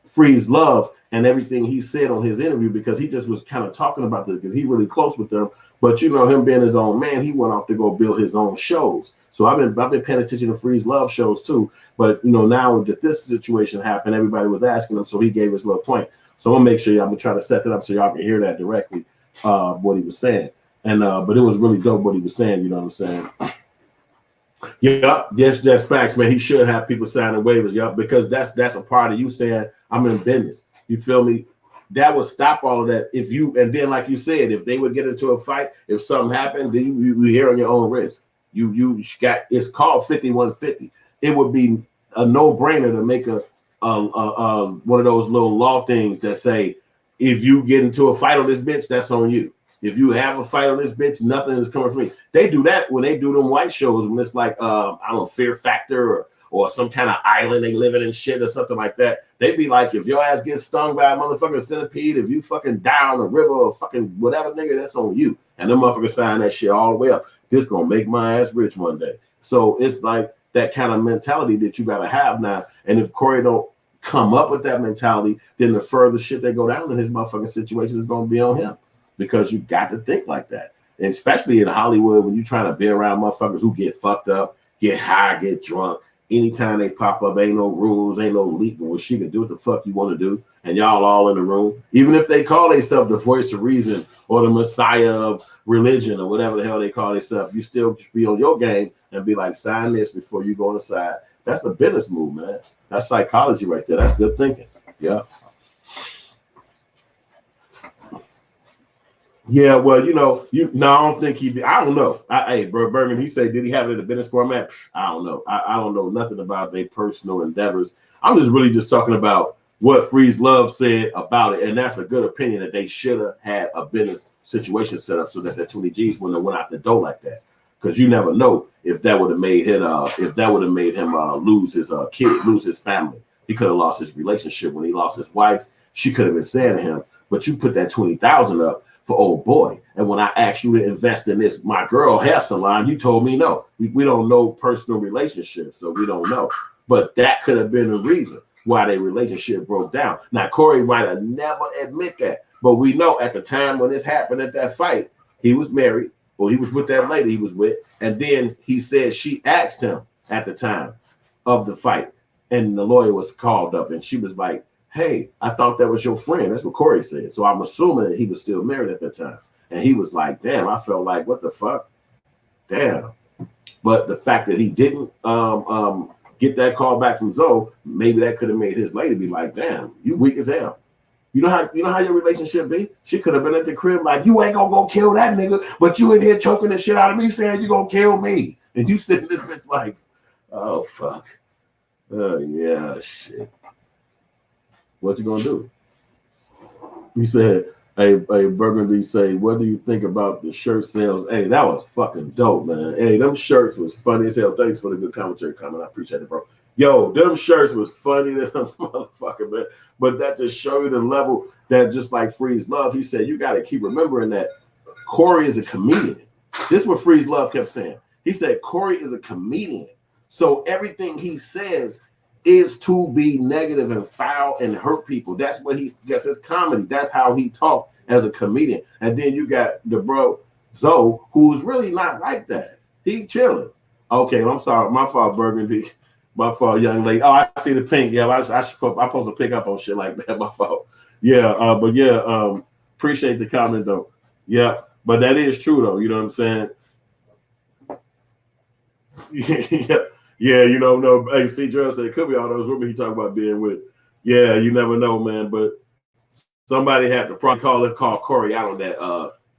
Speaker 1: Freeze Love and everything he said on his interview, because he just was kind of talking about this because he's really close with them. But you know, him being his own man, he went off to go build his own shows. So I've been paying attention to Freeze Love shows too. But you know, now that this situation happened, everybody was asking him, so he gave his little point. So I'm gonna make sure I'm gonna try to set that up so y'all can hear that directly, what he was saying. And but it was really dope what he was saying. You know what I'm saying? Yep, yes, that's facts, man. He should have people signing waivers, yep, because that's a part of you saying I'm in business. You feel me? That would stop all of that if you, and then like you said, if they would get into a fight, if something happened, then you hear on your own risk. You got, it's called 5150. It would be a no-brainer to make a one of those little law things that say, if you get into a fight on this bitch, that's on you. If you have a fight on this bitch, nothing is coming from me. They do that when they do them white shows, when it's like I don't know, Fear Factor or some kind of island they living in shit or something like that. They be like, if your ass gets stung by a motherfucking centipede, if you fucking die on the river or fucking whatever, nigga, that's on you. And them motherfuckers sign that shit all the way up. This gonna make my ass rich one day. So it's like that kind of mentality that you gotta have now. And if Corey don't come up with that mentality, then the further shit they go down in his motherfucking situation is gonna be on him. Because you got to think like that. And especially in Hollywood, when you're trying to be around motherfuckers who get fucked up, get high, get drunk. Anytime they pop up, ain't no rules, ain't no legal. Well, she can do what the fuck you want to do. And y'all all in the room. Even if they call themselves the voice of reason or the messiah of religion or whatever the hell they call themselves, you still be on your game and be like, sign this before you go inside. That's a business move, man. That's psychology right there. That's good thinking. Yeah. Yeah, well, you know, I don't think he did. I don't know. Hey, bro, Bergen, he said, did he have it in the business format? I don't know. I don't know nothing about their personal endeavors. I'm just really just talking about what Freeze Love said about it, and that's a good opinion that they should have had a business situation set up so that the 20 G's wouldn't have went out the door like that. Because you never know if that would have made him lose his kid, lose his family. He could have lost his relationship when he lost his wife. She could have been saying to him, but you put that 20,000 up for old boy. And when I asked you to invest in this, my girl hair salon, you told me no. We don't know personal relationships, so we don't know. But that could have been the reason why their relationship broke down. Now, Corey might have never admit that, but we know at the time when this happened at that fight, he was married, or he was with that lady he was with, and then he said she asked him at the time of the fight, and the lawyer was called up, and she was like, hey, I thought that was your friend. That's what Corey said. So I'm assuming that he was still married at that time. And he was like, damn, I felt like, what the fuck? damn. But the fact that he didn't get that call back from Zoe, maybe that could have made his lady be like, damn, you weak as hell. You know how your relationship be? She could have been at the crib like, you ain't gonna go kill that nigga, but you in here choking the shit out of me saying you gonna kill me. And you sitting this bitch like, oh fuck. Oh yeah, shit. What you gonna do? You said, hey, Burgundy say, what do you think about the shirt sales? Hey, that was fucking dope, man. Hey, them shirts was funny as hell. Thanks for the good commentary comment. I appreciate it, bro. Yo, them shirts was funny than a motherfucker, man. But that just show you the level that just like Freeze Love, he said, you got to keep remembering that Corey is a comedian. This is what Freeze Love kept saying. He said, Corey is a comedian. So everything he says is to be negative and foul and hurt people. That's what that's his comedy. That's how he talked as a comedian. And then you got the bro, Zoe, who's really not like that. He chilling. Okay, I'm sorry. My fault, Burgundy. My fault, young lady. Oh, I see the pink. Yeah, I'm supposed to pick up on shit like that. My fault. Yeah, but yeah, appreciate the comment though. Yeah, but that is true though. You know what I'm saying? Yeah, you know, no. Hey, C. Drill said it could be all those women he talked about being with. Yeah, you never know, man. But somebody had to probably call Corey out on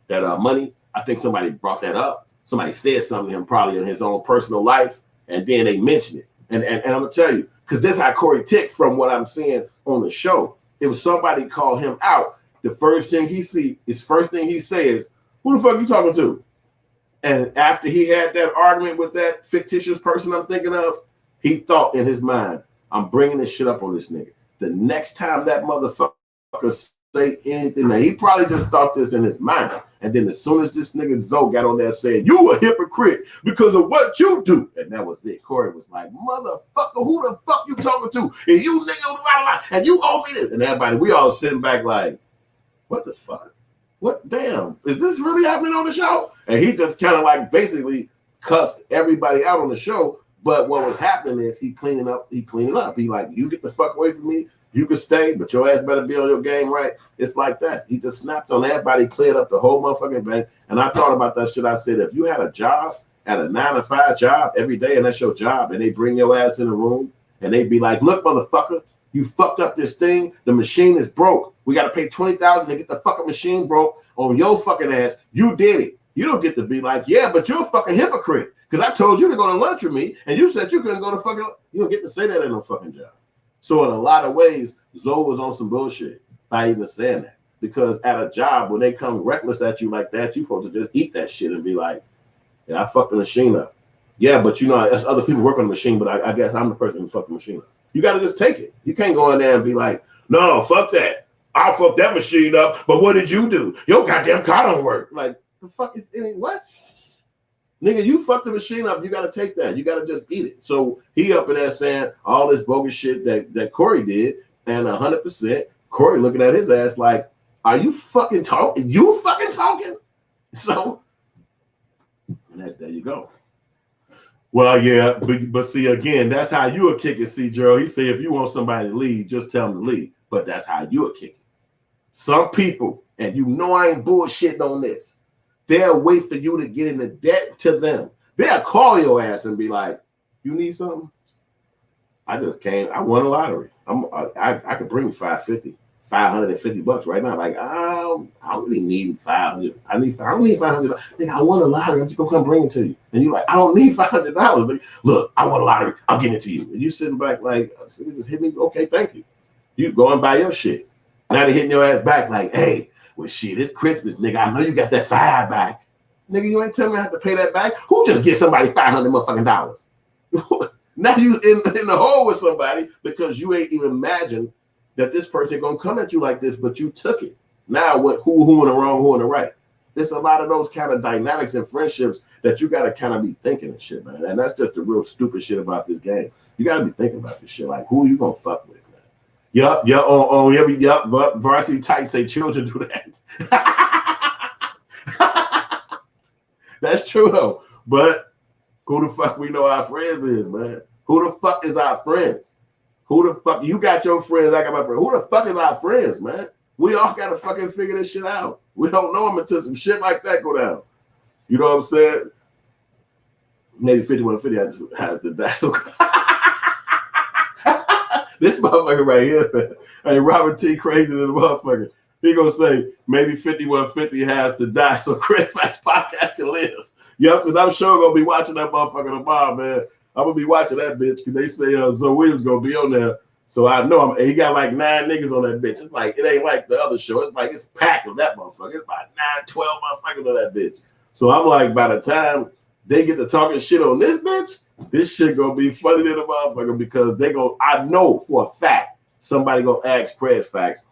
Speaker 1: that money. I think somebody brought that up. Somebody said something to him probably in his own personal life, and then they mentioned it. And I'm gonna tell you, because this is how Corey ticked from what I'm seeing on the show. It was somebody called him out. The first thing he says, who the fuck you talking to? And after he had that argument with that fictitious person I'm thinking of, he thought in his mind, I'm bringing this shit up on this nigga. The next time that motherfucker say anything, now he probably just thought this in his mind. And then as soon as this nigga Zoe got on there saying, you a hypocrite because of what you do. And that was it. Corey was like, motherfucker, who the fuck you talking to? And you nigga, and you owe me this. And everybody, we all sitting back like, what the fuck? What damn? Is this really happening on the show? And he just kind of like basically cussed everybody out on the show. But what was happening is he cleaning up. He like, you get the fuck away from me. You can stay, but your ass better be on your game, right? It's like that. He just snapped on everybody, cleared up the whole motherfucking bank. And I thought about that shit. I said, if you had a job, at a 9-to-5 job every day, and that's your job, and they bring your ass in the room, and they be like, look, motherfucker, you fucked up this thing. The machine is broke. We got to pay $20,000 to get the fucking machine broke on your fucking ass. You did it. You don't get to be like, yeah, but you're a fucking hypocrite because I told you to go to lunch with me, and you said you couldn't go to fucking. You don't get to say that in no fucking job. So in a lot of ways, Zoe was on some bullshit by even saying that. Because at a job, when they come reckless at you like that, you're supposed to just eat that shit and be like, yeah, I fucked the machine up. Yeah, but you know, there's other people work on the machine, but I guess I'm the person who fucked the machine up. You got to just take it. You can't go in there and be like, no, fuck that. I'll fuck that machine up, but what did you do? Your goddamn car don't work. Like, the fuck is it? What? Nigga, you fucked the machine up. You got to take that. You got to just eat it. So he up in there saying all this bogus shit that Corey did, and 100%, Corey looking at his ass like, are you fucking talking? You fucking talking? So, there you go. Well, yeah, but see, again, that's how you would kick it, C. Gerald. He said if you want somebody to leave, just tell them to leave. But that's how you would kick it. Some people, and you know I ain't bullshitting on this, they'll wait for you to get into debt to them. They'll call your ass and be like, you need something? I just came. I won a lottery. I could bring $550 right now. Like, I don't really need 500. I don't need $500. Nigga, I won a lottery. I'm just gonna come bring it to you. And you like, I don't need $500. Like, look, I won a lottery. I'm giving it to you. And you sitting back like, just hit me. Okay, thank you. You go and buy your shit. Now they hitting your ass back like, hey, well, shit, it's Christmas, nigga. I know you got that $5 back. Nigga, you ain't telling me I have to pay that back? Who just get somebody $500 motherfucking dollars? Now you in the hole with somebody because you ain't even imagined that this person gonna come at you like this, but you took it. Now what? Who in the wrong? Who in the right? There's a lot of those kind of dynamics and friendships that you gotta kind of be thinking and shit, man. And that's just the real stupid shit about this game. You gotta be thinking about this shit. Like, who are you gonna fuck with, man? Yup. Varsity Tights say children do that. That's true though. But who the fuck we know our friends is, man? Who the fuck is our friends? Who the fuck? You got your friends, I got my friends. Who the fuck is our friends, man? We all got to fucking figure this shit out. We don't know them until some shit like that go down. You know what I'm saying? maybe 5150 has to die. So this motherfucker right here, man. Hey, Robert T. Crazy than the motherfucker. He gonna say maybe 5150 has to die so Kraig Facts podcast can live. Yep, because I'm sure gonna be watching that motherfucker tomorrow, man. I'm gonna be watching that bitch because they say Zoe Williams gonna be on there. So I know he got like 9 niggas on that bitch. It's like, it ain't like the other show. It's like it's packed of that motherfucker. It's about 9, 12 motherfuckers on that bitch. So I'm like, by the time they get to talking shit on this bitch, this shit gonna be funny to the motherfucker because I know for a fact somebody gonna ask Kraig Facts.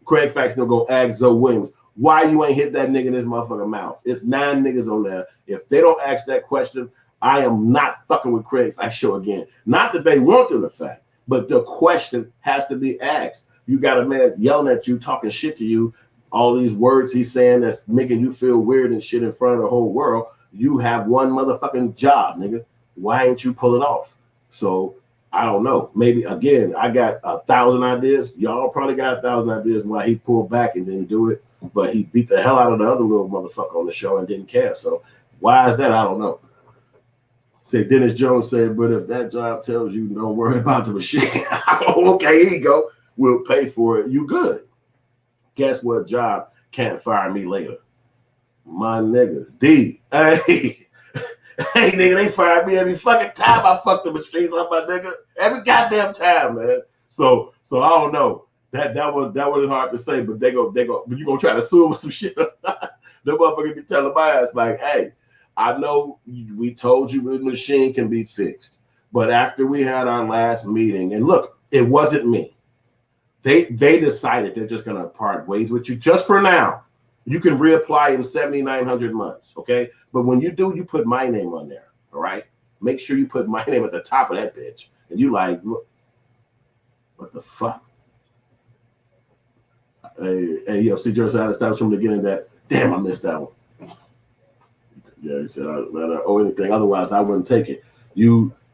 Speaker 1: Kraig Facts gonna ask Zoe Williams, why you ain't hit that nigga in his motherfucking mouth? It's 9 niggas on there. If they don't ask that question, I am not fucking with Kraig Facts show again. Not that they want them to fact, but the question has to be asked. You got a man yelling at you, talking shit to you, all these words he's saying that's making you feel weird and shit in front of the whole world. You have one motherfucking job, nigga. Why ain't you pull it off? So I don't know. Maybe again, I got 1,000 ideas. Y'all probably got 1,000 ideas why he pulled back and didn't do it, but he beat the hell out of the other little motherfucker on the show and didn't care. So why is that? I don't know. Say Dennis Jones said, but if that job tells you don't worry about the machine, okay, here you go. We'll pay for it. You good. Guess what job can't fire me later? My nigga, D. Hey, hey, nigga, they fired me every fucking time I fucked the machines up, my nigga. Every goddamn time, man. So I don't know. That was hard to say, but they go. But you gonna try to sue them or some shit? The motherfucker be telling my ass like, hey, I know we told you the machine can be fixed, but after we had our last meeting, and look, it wasn't me. They decided they're just gonna part ways with you just for now. You can reapply in 7,900 months, okay? But when you do, you put my name on there, all right? Make sure you put my name at the top of that bitch. And you like, what the fuck? Hey, yo, see, Jersey, I established from the beginning that, damn, I missed that one. Yeah, he said, I don't owe anything. Otherwise, I wouldn't take it.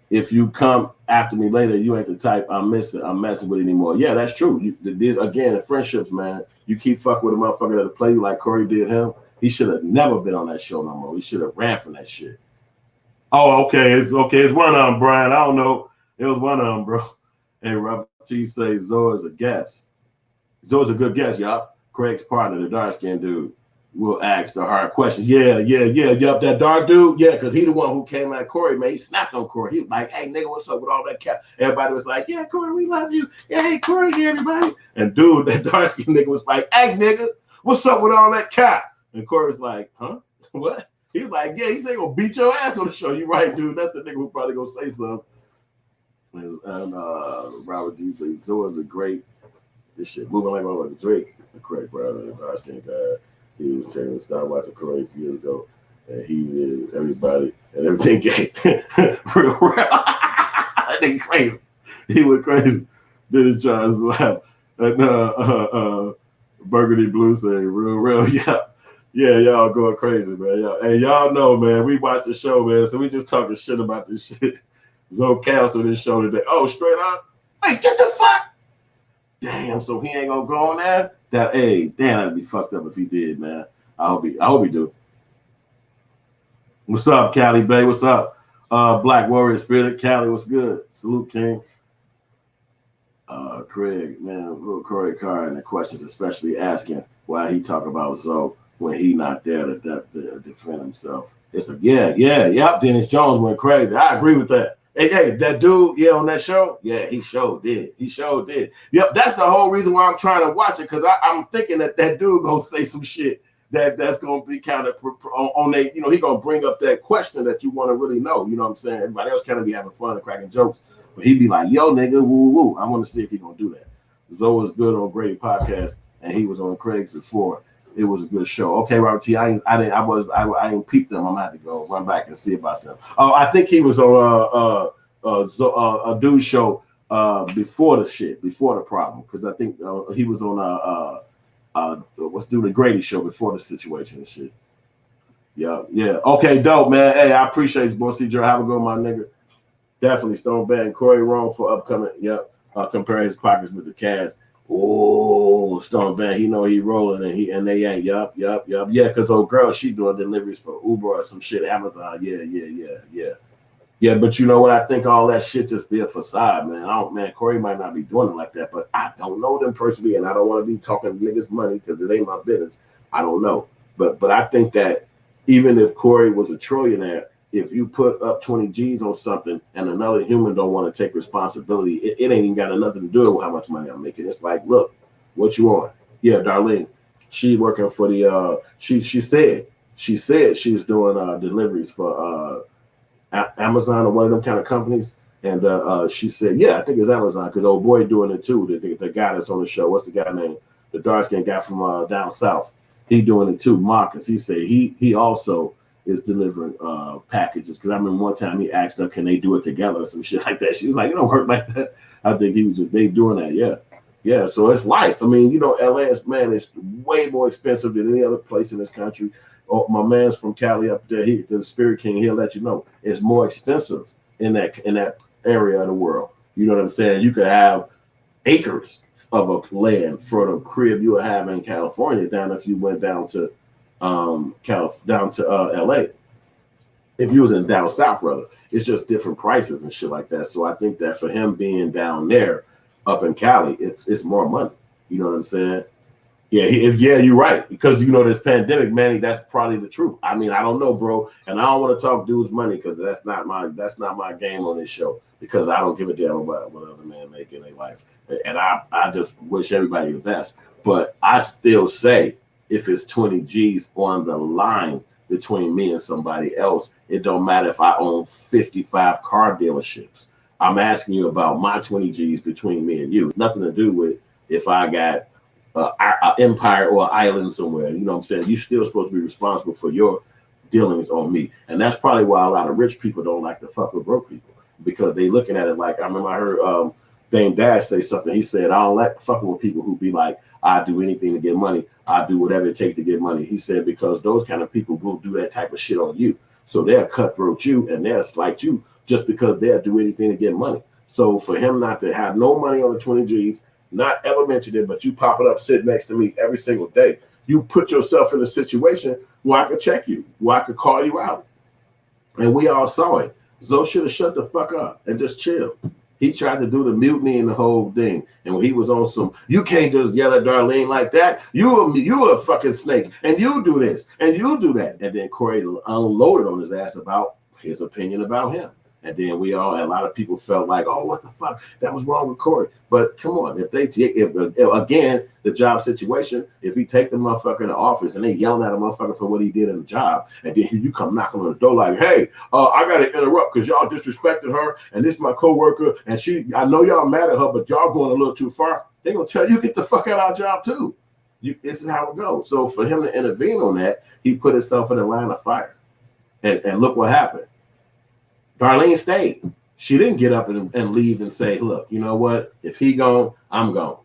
Speaker 1: If you come after me later, you ain't the type I'm messing with anymore. Yeah, that's true. These again, the friendships, man. You keep fucking with a motherfucker that'll play you like Corey did him. He should have never been on that show no more. He should have ran from that shit. Oh, okay. It's one of them, Brian. I don't know. It was one of them, bro. Hey, Robert T say Zoe's a guest. Zoe's a good guest, y'all. Craig's partner, the dark skinned dude, will ask the hard questions. Yeah. Yup, that dark dude. Yeah, because he the one who came at Corey, man. He snapped on Corey. He was like, hey, nigga, what's up with all that cat? Everybody was like, yeah, Corey, we love you. Yeah, hey, Corey, yeah, everybody. And dude, that dark skinned nigga was like, hey, nigga, what's up with all that cat? And Corey was like, huh? What? He was like, yeah, he said gonna beat your ass on the show. You right, dude. That's the nigga who probably gonna say something. And Robert D. says, Zoe's a great, this shit moving like all like Drake, the correct brother, the dark skinned guy. He was telling me to start watching Corey years ago, and he did everybody and everything gay. Real. That nigga crazy. He went crazy. Did his Charles laugh. And Burgundy Blue say, real, yeah. Yeah, y'all going crazy, man. Hey, y'all know, man, we watch the show, man, so we just talking shit about this shit. Zoe canceled this show today. Oh, straight up? Hey, get the fuck! Damn, so he ain't gonna go on that? Damn, that'd be fucked up if he did, man. I hope he do. What's up, Cali Bay? What's up? Black Warrior Spirit, Cali, what's good? Salute, King. Craig, man, real Corey Carr and the questions, especially asking why he talk about Zoe when he not there to defend himself. It's yep. Dennis Jones went crazy. I agree with that. Hey, that dude, on that show, he sure did. Yep, that's the whole reason why I'm trying to watch it, because I'm thinking that dude gonna say some shit that's gonna be kind of on a, he gonna bring up that question that you want to really know. You know what I'm saying? Everybody else kind of be having fun and cracking jokes, but he'd be like, "Yo, nigga, woo woo." I want to see if he gonna do that. Zoe is good on Grady podcast, and he was on Craig's before. It was a good show. Okay, Robert T. I ain't peeped them. I'm gonna have to go run back and see about them. Oh, I think he was on a dude's show before the problem, because I think he was on the Grady show before the situation and shit. Yeah. Okay, dope, man. Hey, I appreciate you, boy. CJ, have a good one, my nigga. Definitely Stone Bad and Corey wrong for upcoming. Yep. Comparing his pockets with the cast. Oh, Stone Bad, he know he rolling and they ain't. Yup. Yeah, because old girl, she doing deliveries for Uber or some shit, Amazon. Yeah. Yeah, but you know what? I think all that shit just be a facade, man. Man, Corey might not be doing it like that, but I don't know them personally, and I don't want to be talking niggas money because it ain't my business. I don't know, but I think that even if Corey was a trillionaire, if you put up 20 G's on something and another human don't want to take responsibility, it ain't even got nothing to do with how much money I'm making. It's like, look, what you on? Yeah, Darlene, she working for the she said she's doing deliveries for Amazon or one of them kind of companies. And she said, yeah, I think it's Amazon because old boy doing it too. The guy that's on the show, what's the guy name? The dark skinned guy from down south. He doing it too. Marcus, he said he also is delivering packages. Because I remember one time he asked her, can they do it together or some shit like that? She was like, it don't work like that. I think he was just, they doing that. Yeah. Yeah. So it's life. I mean, you know, LA is, man, it's way more expensive than any other place in this country. Oh, my man's from Cali up there, the Spirit King, he'll let you know it's more expensive in that area of the world. You know what I'm saying? You could have acres of a land for the crib you would have in California down if you went down to LA. If you was in down south, rather, it's just different prices and shit like that. So I think that for him being down there up in Cali, it's more money. You know what I'm saying? Yeah, you're right. Because you know this pandemic, man, that's probably the truth. I mean, I don't know, bro, and I don't want to talk dudes' money because that's not my game on this show. Because I don't give a damn about what other men make in their life, and I just wish everybody the best. But I still say, if it's 20 G's on the line between me and somebody else, it don't matter if I own 55 car dealerships. I'm asking you about my 20 G's between me and you. It's nothing to do with if I got an empire or an island somewhere. You know what I'm saying? You're still supposed to be responsible for your dealings on me. And that's probably why a lot of rich people don't like to fuck with broke people, because they looking at it like, I remember I heard Dame Dash say something. He said, I don't like fucking with people who be like, I do anything to get money. I do whatever it takes to get money. He said, because those kind of people will do that type of shit on you. So they'll cutthroat you and they'll slight you just because they'll do anything to get money. So for him not to have no money on the 20 G's, not ever mentioned it, but you pop it up, sit next to me every single day. You put yourself in a situation where I could check you, where I could call you out. And we all saw it. Zoe should have shut the fuck up and just chill. He tried to do the mutiny and the whole thing. And when he was on some, you can't just yell at Darlene like that. You a fucking snake. And you do this and you do that. And then Corey unloaded on his ass about his opinion about him. And then a lot of people felt like, oh, what the fuck? That was wrong with Corey. But come on, if again, the job situation, if he take the motherfucker in the office and they yelling at a motherfucker for what he did in the job, and then you come knocking on the door like, hey, I got to interrupt because y'all disrespected her, and this is my coworker, and I know y'all mad at her, but y'all going a little too far. They're going to tell you, get the fuck out of our job too. This is how it goes. So for him to intervene on that, he put himself in a line of fire. And look what happened. Darlene stayed. She didn't get up and leave and say, look, you know what? If he gone, I'm gone.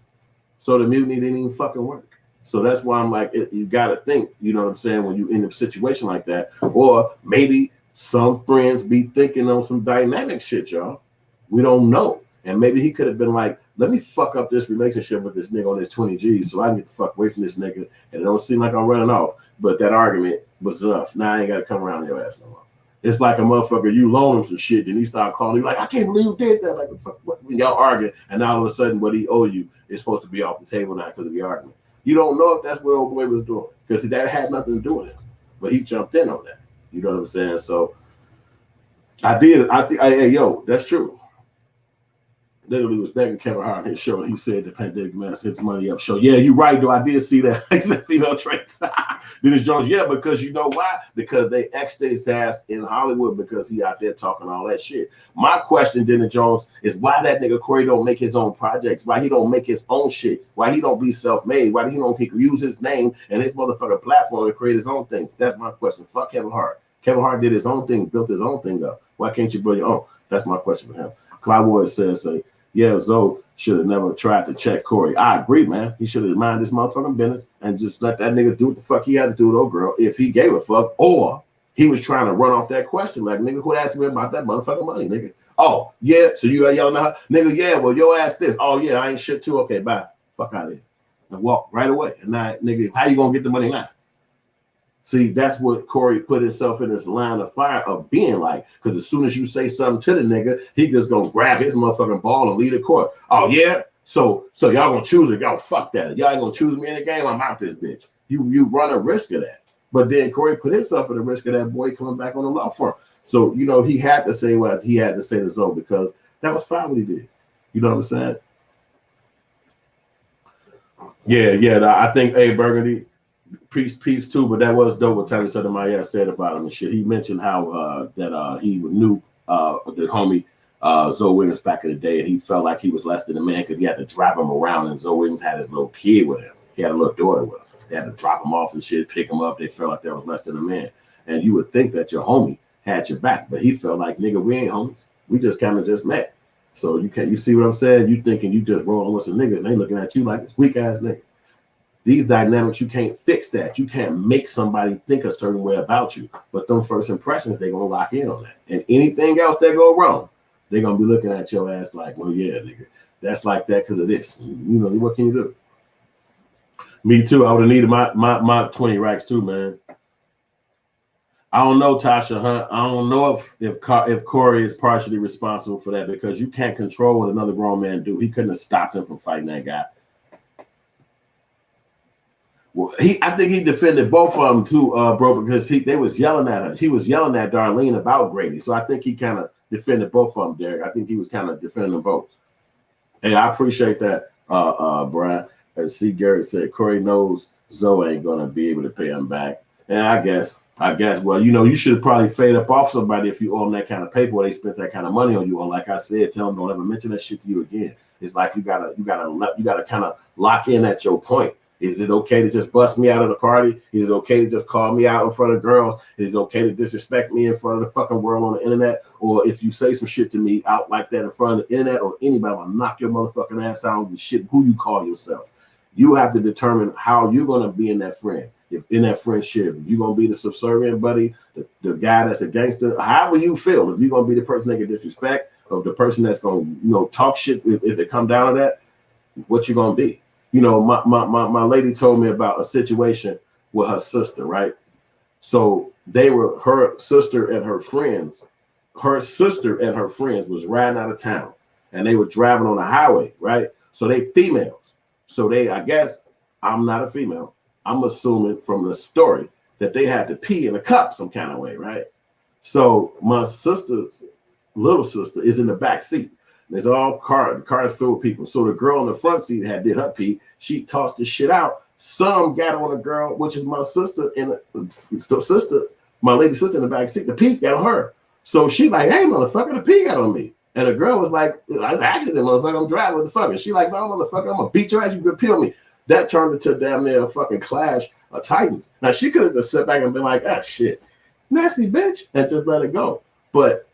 Speaker 1: So the mutiny didn't even fucking work. So that's why I'm like, you got to think, you know what I'm saying, when you in a situation like that. Or maybe some friends be thinking on some dynamic shit, y'all. We don't know. And maybe he could have been like, let me fuck up this relationship with this nigga on his 20 G's so I can get the fuck away from this nigga. And it don't seem like I'm running off. But that argument was enough. Now I ain't got to come around your ass no more. It's like a motherfucker, you loan him some shit, then he start calling you like, I can't believe you did that. Like, what? Y'all arguing, and now all of a sudden what he owe you is supposed to be off the table now because of the argument. You don't know if that's what old boy was doing, because that had nothing to do with him. But he jumped in on that. You know what I'm saying? So I think, hey, yo, that's true. Literally was begging Kevin Hart on his show, and he said the pandemic mess hits money up show. Yeah, you're right, though. I did see that. He said female traits. Dennis Jones, yeah, because you know why? Because they X'd his ass in Hollywood because he out there talking all that shit. My question, Dennis Jones, is why that nigga Corey don't make his own projects? Why he don't make his own shit? Why he don't be self-made? Why he don't use his name and his motherfucking platform to create his own things? That's my question. Fuck Kevin Hart. Kevin Hart did his own thing, built his own thing up. Why can't you build your own? That's my question for him. Clyde Ward says, yeah, Zoe should have never tried to check Corey. I agree, man. He should have minded his motherfucking business and just let that nigga do what the fuck he had to do with old girl if he gave a fuck, or he was trying to run off that question. Like, nigga, quit asking me about that motherfucking money, nigga. Oh, yeah, so you got yelling at her? Nigga, yeah, well, your ass this. Oh, yeah, I ain't shit too. Okay, bye. Fuck out of here. And walk right away. And now, nigga, how you gonna get the money now? See, that's what Corey put himself in this line of fire of being like, because as soon as you say something to the nigga, he just gonna grab his motherfucking ball and leave the court. Oh yeah, so y'all gonna choose it? Y'all fuck that. Y'all ain't gonna choose me in the game. I'm out this bitch. You run a risk of that. But then Corey put himself at the risk of that boy coming back on the law firm. So you know he had to say what he had to say to Zoe because that was fine what he did. You know what I'm saying? Yeah. I think Burgundy. Peace too, but that was dope what Tommy Sotomayor said about him and shit. He mentioned how that he knew the homie Zoe Williams back in the day, and he felt like he was less than a man because he had to drive him around, and Zoe Williams had his little kid with him. He had a little daughter with him. They had to drop him off and shit, pick him up. They felt like that was less than a man. And you would think that your homie had your back, but he felt like, nigga, we ain't homies. We just kind of just met. So you see what I'm saying? You thinking you just rolling with some niggas, and they looking at you like this weak ass nigga. These dynamics, you can't fix that. You can't make somebody think a certain way about you. But them first impressions, they're going to lock in on that. And anything else that go wrong, they're going to be looking at your ass like, well, yeah, nigga, that's like that because of this. You know, what can you do? Me too. I would have needed my 20 racks too, man. I don't know, Tasha Hunt. I don't know if Corey is partially responsible for that because you can't control what another grown man do. He couldn't have stopped him from fighting that guy. Well, I think he defended both of them too, bro, because they was yelling at her. He was yelling at Darlene about Grady. So I think he kind of defended both of them, Derek. I think he was kind of defending them both. Hey, I appreciate that, Brian. As C. Garrett said, Corey knows Zoe ain't gonna be able to pay him back. And I guess, well, you know, you should probably fade up off somebody if you owe them that kind of paper or they spent that kind of money on you. And like I said, tell them don't ever mention that shit to you again. It's like you gotta kind of lock in at your point. Is it okay to just bust me out of the party? Is it okay to just call me out in front of girls? Is it okay to disrespect me in front of the fucking world on the internet? Or if you say some shit to me out like that in front of the internet or anybody, I'll knock your motherfucking ass out and shit who you call yourself. You have to determine how you're going to be in that friend. If in that friendship, if you're going to be the subservient buddy, the guy that's a gangster, however you feel, if you're going to be the person that can disrespect, or the person that's going to, talk shit, if it come down to that, what you going to be? My lady told me about a situation with her sister, right? So her sister and her friends was riding out of town and they were driving on the highway, right? So they females. So I guess I'm not a female. I'm assuming from the story that they had to pee in a cup some kind of way, right? So my sister's little sister is in the back seat. There's all cars filled with people. So the girl in the front seat did her pee. She tossed the shit out. Some got on the girl, which is my sister my lady sister in the back seat. The pee got on her. So she like, hey, motherfucker, the pee got on me. And the girl was like, I was actually the motherfucker, I'm driving with the fucker. She like, no, motherfucker, I'm gonna beat your ass. You could pee on me. That turned into damn near a fucking clash of titans. Now she could have just sat back and been like, ah, shit, nasty bitch, and just let it go. But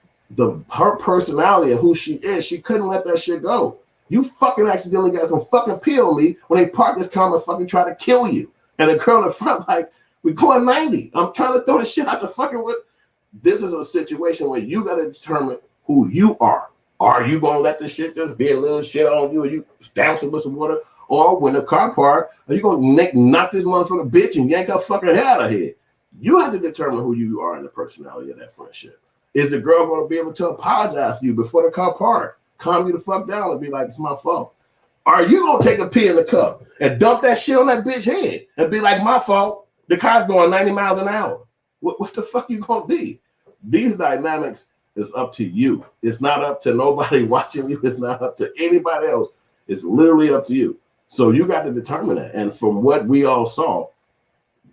Speaker 1: her personality and who she is, she couldn't let that shit go. You fucking accidentally got some fucking pee on me when they parked this car and fucking try to kill you. And the girl in the front like, we're going 90. I'm trying to throw the shit out the fucking wood. This is a situation where you got to determine who you are. Are you going to let this shit just be a little shit on you or you douse it with some water? Or when the car parked, are you going to knock this motherfucking bitch and yank her fucking head out of here? You have to determine who you are in the personality of that friendship. Is the girl going to be able to apologize to you before the car park, calm you the fuck down and be like, it's my fault? Are you going to take a pee in the cup and dump that shit on that bitch head and be like, my fault? The car's going 90 miles an hour. What the fuck you going to be? These dynamics is up to you. It's not up to nobody watching you. It's not up to anybody else. It's literally up to you. So you got to determine that. And from what we all saw,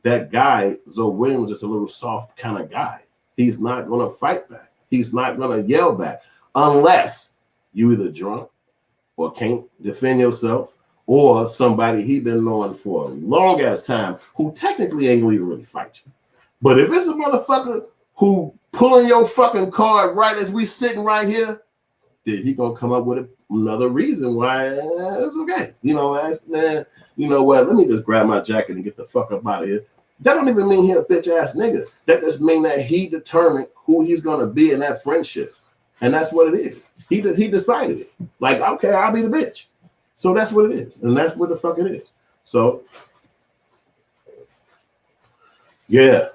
Speaker 1: that guy, Zoe Williams, is a little soft kind of guy. He's not going to fight back. He's not going to yell back unless you either drunk or can't defend yourself or somebody he been knowing for a long ass time who technically ain't going to even really fight you. But if it's a motherfucker who pulling your fucking card right as we sitting right here, then he going to come up with another reason why it's okay. Man, you know what? Let me just grab my jacket and get the fuck up out of here. That don't even mean he a bitch ass nigga. That just mean that he determined who he's gonna be in that friendship, and that's what it is. He decided it. Like, okay, I'll be the bitch. So that's what it is, and that's what the fuck it is. So Yeah.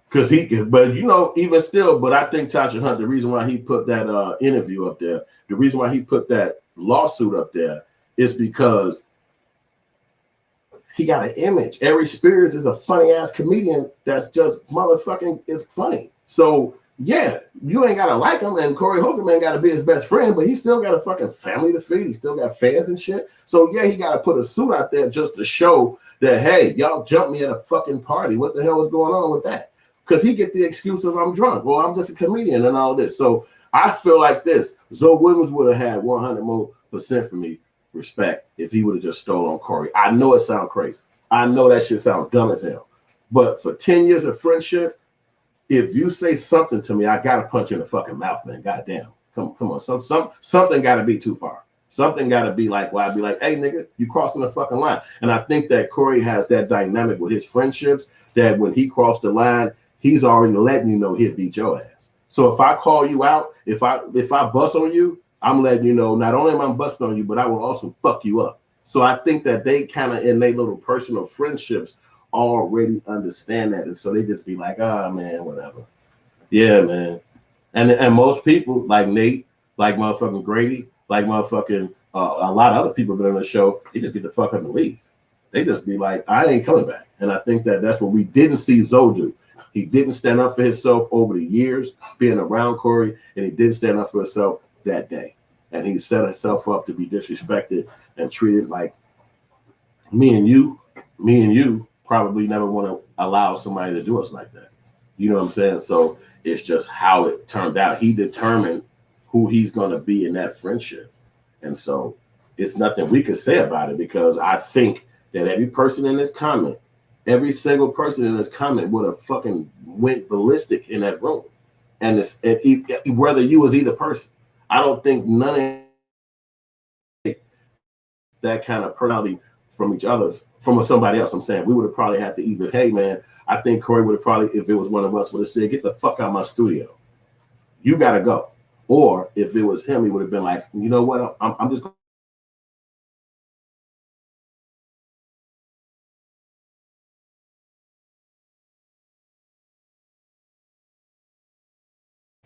Speaker 1: Because but you know, even still, but I think Tasha Hunt, the reason why he put that interview up there, the reason why he put that lawsuit up there is because he got an image. Ari Spears is a funny ass comedian that's just motherfucking is funny. So yeah, you ain't gotta like him, and Corey Holcomb ain't gotta be his best friend, but he still got a fucking family to feed. He still got fans and shit. So yeah, he gotta put a suit out there just to show that, hey, y'all jumped me at a fucking party. What the hell is going on with that? Because he get the excuse of I'm drunk. Well, I'm just a comedian and all this. So I feel like this. Zoe Williams would have had 100% more for me respect if he would have just stole on Corey. I know it sounds crazy. I know that shit sounds dumb as hell. But for 10 years of friendship, if you say something to me, I gotta punch you in the fucking mouth, man. Goddamn. Come on. Something gotta be too far. Something gotta be like, well, I'd be like, hey, nigga, you crossing the fucking line. And I think that Corey has that dynamic with his friendships that when he crossed the line, he's already letting you know he'll beat your ass. So if I call you out, if I bust on you, I'm letting you know not only am I busting on you, but I will also fuck you up. So I think that they kind of in their little personal friendships already understand that. And so they just be like, oh man, whatever. Yeah, man. And most people like Nate, like motherfucking Grady, like motherfucking a lot of other people been on the show, they just get the fuck up and leave. They just be like, I ain't coming back. And I think that that's what we didn't see Zoe do. He didn't stand up for himself over the years being around Corey, and he didn't stand up for himself that day. And he set himself up to be disrespected and treated like me and you probably never want to allow somebody to do us like that. You know what I'm saying? So it's just how it turned out. He determined who he's going to be in that friendship. And so it's nothing we could say about it, because I think that every person in this comment, every single person in this comment would have fucking went ballistic in that room. And whether you was either person, I don't think none of that kind of personality from each other's, from somebody else. I'm saying we would have probably had to either, hey man, I think Corey would have probably, if it was one of us, would have said, get the fuck out of my studio. You got to go. Or if it was him, he would have been like, you know what, I'm just going.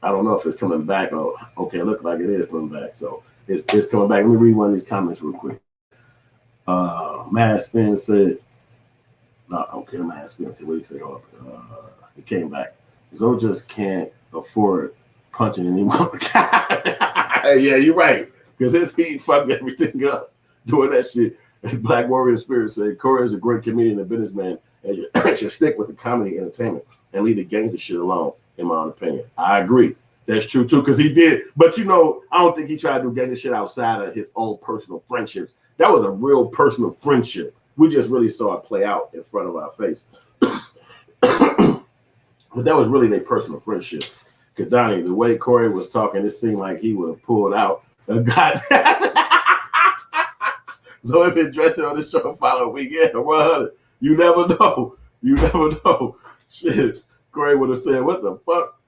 Speaker 1: I don't know if it's coming back. Or okay, it looks like it is coming back. So it's coming back. Let me read one of these comments real quick. Mad Spin said, no, okay, Mad Spin said, what do you say? He came back. Zoe just can't afford punching anyone. Yeah, you're right. Because his heat fucked everything up doing that shit. Black Warrior Spirit said, Corey is a great comedian and businessman and should stick with the comedy entertainment and leave the gangster shit alone, in my own opinion. I agree. That's true too, because he did. But you know, I don't think he tried to do gangster shit outside of his own personal friendships. That was a real personal friendship. We just really saw it play out in front of our face. But that was really their personal friendship. Kadani, the way Corey was talking, it seemed like he would have pulled out a goddamn. So if it dressed it on the show following week, yeah, 100. You never know. You never know. Shit. Corey would have said, what the fuck?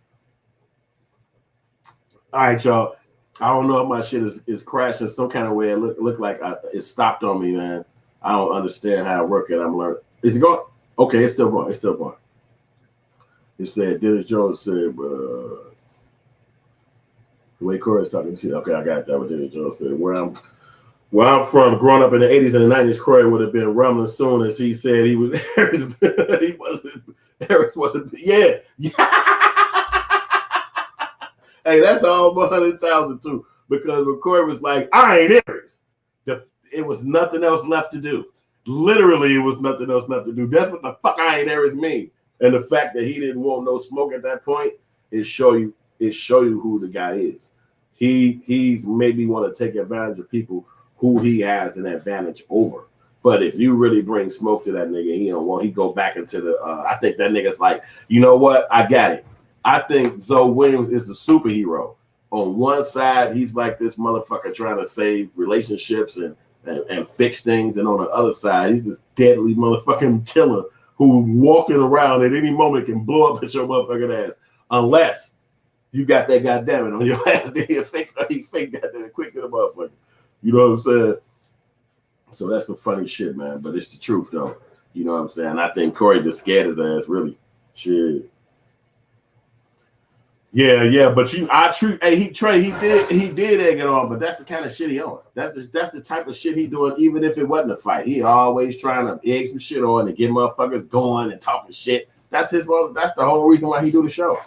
Speaker 1: All right, y'all. I don't know if my shit is crashing some kind of way. It look like it stopped on me, man. I don't understand how it works, and I'm learning. Is it going? Okay, it's still going. It's still going. It said, Dennis Jones said, the way Corey's talking, see, okay, I got that. What Dennis Jones said. Where I'm from, growing up in the 80s and the 90s, Corey would have been rumbling soon as he said he was. He wasn't. Harris wasn't. Yeah. Hey, that's all 100,000 too. Because when Corey was like, I ain't Aries, it was nothing else left to do. Literally, it was nothing else left to do. That's what the fuck I ain't Aries mean. And the fact that he didn't want no smoke at that point, it show you who the guy is. He's maybe want to take advantage of people who he has an advantage over. But if you really bring smoke to that nigga, he don't want. He go back into the. I think that nigga's like, you know what? I got it. I think Zoe Williams is the superhero. On one side, he's like this motherfucker trying to save relationships and fix things, and on the other side, he's this deadly motherfucking killer who walking around at any moment can blow up at your motherfucking ass, unless you got that goddamn it on your ass. Then he fake goddamn it quick to the motherfucker. You know what I'm saying? So that's the funny shit, man. But it's the truth, though. You know what I'm saying? I think Corey just scared his ass, really. Shit. Yeah, but he did egg it on, but that's the kind of shit he on. That's the type of shit he doing, even if it wasn't a fight. He always trying to egg some shit on and get motherfuckers going and talking shit. That's the whole reason why he do the show.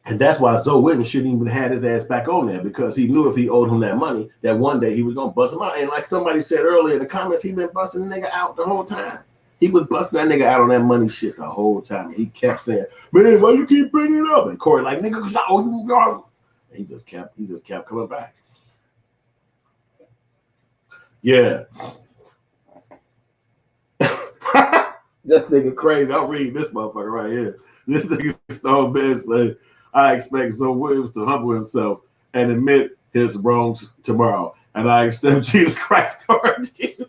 Speaker 1: And that's why Zoe Williams shouldn't even had his ass back on there, because he knew if he owed him that money, that one day he was gonna bust him out. And like somebody said earlier in the comments, he been busting the nigga out the whole time. He was busting that nigga out on that money shit the whole time. And he kept saying, "Man, why you keep bringing it up?" And Corey like, "Nigga, cause I owe you." And he just kept coming back. Yeah. This nigga crazy. I'll read this motherfucker right here. This nigga Stone Ben said, "I expect Zoe Williams to humble himself and admit his wrongs tomorrow. And I accept Jesus Christ's quarantine."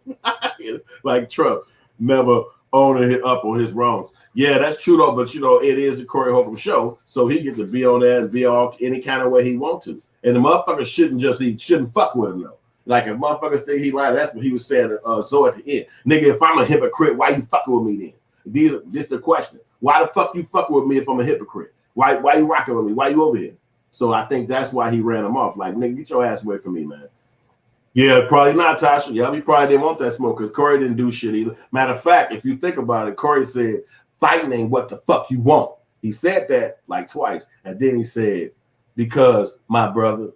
Speaker 1: Like Trump, never owning up on his wrongs. Yeah, that's true though, but it is a Corey Holcomb show, so he get to be on there and be all any kind of way he want to. And the motherfucker shouldn't fuck with him though. Like if motherfuckers think he lied, that's what he was saying to Zoe at the end. Nigga, if I'm a hypocrite, why you fucking with me then? This is the question. Why the fuck you fucking with me if I'm a hypocrite? Why you rocking with me? Why you over here? So I think that's why he ran him off. Like, nigga, get your ass away from me, man. Yeah, probably not, Tasha. Yeah, he probably didn't want that smoke because Corey didn't do shit either. Matter of fact, if you think about it, Corey said, "Fighting ain't what the fuck you want." He said that like twice. And then he said, "Because my brother,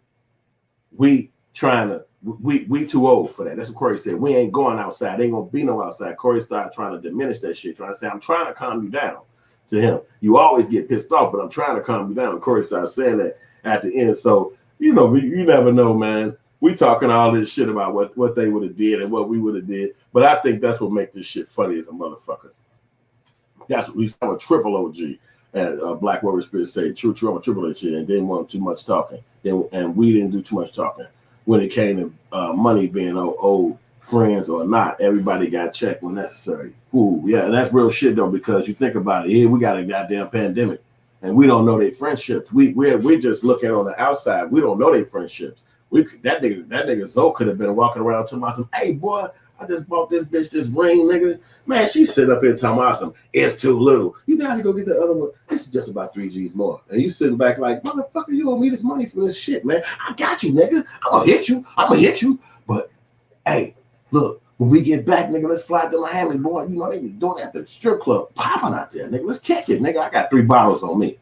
Speaker 1: we too old for that." That's what Corey said. "We ain't going outside. There ain't gonna be no outside." Corey started trying to diminish that shit, trying to say, "I'm trying to calm you down." To him, "You always get pissed off, but I'm trying to calm you down." And Corey started saying that at the end. So, you never know, man. We talking all this shit about what they would have did and what we would have did. But I think that's what makes this shit funny as a motherfucker. That's what we saw a triple OG. And Black Warrior Spirit say, "True, I'm a triple OG," and didn't want too much talking. And we didn't do too much talking. When it came to money being old friends or not, everybody got checked when necessary. Ooh, yeah, and that's real shit though, because you think about it, here we got a goddamn pandemic, and we don't know their friendships. We're just looking on the outside. We don't know their friendships. That nigga Zoe could have been walking around talking about some, "Hey boy, I just bought this bitch this ring, nigga." Man, she sitting up here talking about some, "It's too little. You got to go get the other one. This is just about 3 G's more." And you sitting back like, "Motherfucker, you owe me this money for this shit, man. I got you, nigga. I'm gonna hit you. But hey, look, when we get back, nigga, let's fly to Miami, boy. They be doing at the strip club, popping out there, nigga. Let's kick it, nigga. I got 3 bottles on me.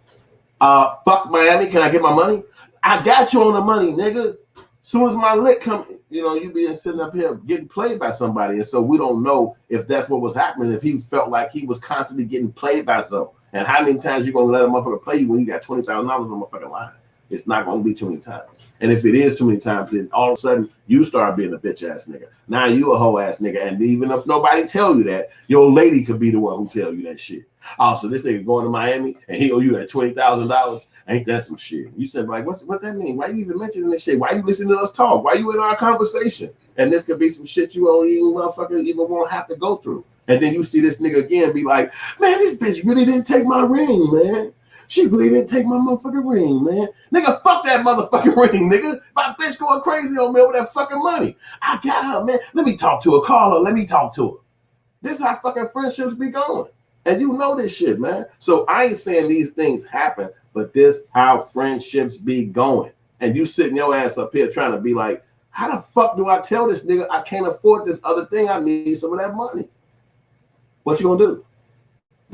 Speaker 1: Fuck Miami. Can I get my money? I got you on the money, nigga. Soon as my lick come, you being sitting up here getting played by somebody. And so we don't know if that's what was happening, if he felt like he was constantly getting played by something. And how many times you going to let a motherfucker play you when you got $20,000 on the motherfucking line? It's not going to be too many times. And if it is too many times, then all of a sudden you start being a bitch ass nigga. Now you a hoe ass nigga. And even if nobody tell you that, your lady could be the one who tell you that shit. Also, this nigga going to Miami and he owe you that $20,000. Ain't that some shit? You said, like, what that mean? Why you even mentioning this shit? Why you listening to us talk? Why you in our conversation? And this could be some shit you don't even motherfucking even want to have to go through. And then you see this nigga again be like, "Man, this bitch really didn't take my ring, man. She really didn't take my motherfucking ring, man. Nigga, fuck that motherfucking ring, nigga. My bitch going crazy on me over that fucking money. I got her, man. Let me talk to her. Call her. Let me talk to her." This is how fucking friendships be going. And you know this shit, man. So I ain't saying these things happen, but this how friendships be going. And you sitting your ass up here trying to be like, "How the fuck do I tell this nigga I can't afford this other thing? I need some of that money." What you gonna do?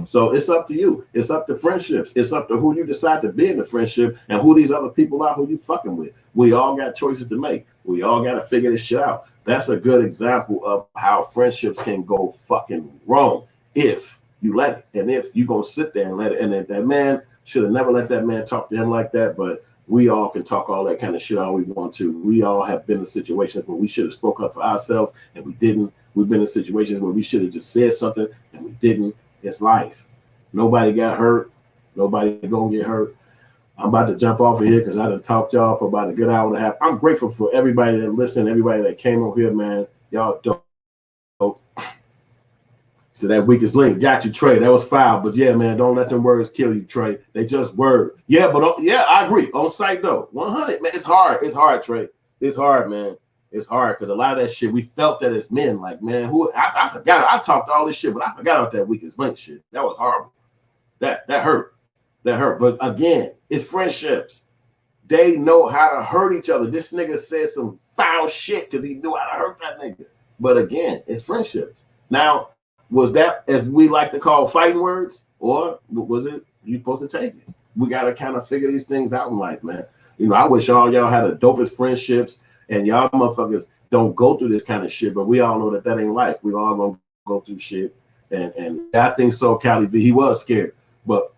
Speaker 1: So it's up to you. It's up to friendships. It's up to who you decide to be in the friendship and who these other people are who you fucking with. We all got choices to make. We all got to figure this shit out. That's a good example of how friendships can go fucking wrong if you let it. And if you gonna sit there and let it, and that man should have never let that man talk to him like that, but we all can talk all that kind of shit all we want to. We all have been in situations where we should have spoke up for ourselves and we didn't. We've been in situations where we should have just said something and we didn't. It's life. Nobody got hurt. Nobody gonna get hurt. I'm about to jump off of here because I done talked y'all for about a good hour and a half. I'm grateful for everybody that listened, everybody that came on here, man. Y'all dope. So that weakest link, got you, Trey. That was foul, but yeah, man, don't let them words kill you, Trey. They just words. Yeah, but yeah, I agree. On site though, 100, man. It's hard. It's hard, Trey. It's hard, man. it's hard because a lot of that shit we felt that as men, like, man, I forgot. I talked all this shit, but I forgot about that weakest link shit. That was horrible. That hurt. That hurt. But again, it's friendships. They know how to hurt each other. This nigga said some foul shit because he knew how to hurt that nigga. But again, it's friendships. Now, was that, as we like to call, fighting words, or was it you supposed to take it? We got to kind of figure these things out in life, man. You know, I wish all y'all had the dopest friendships, and y'all motherfuckers don't go through this kind of shit. But we all know that ain't life. We all gonna go through shit, and I think so. Cali V, he was scared, but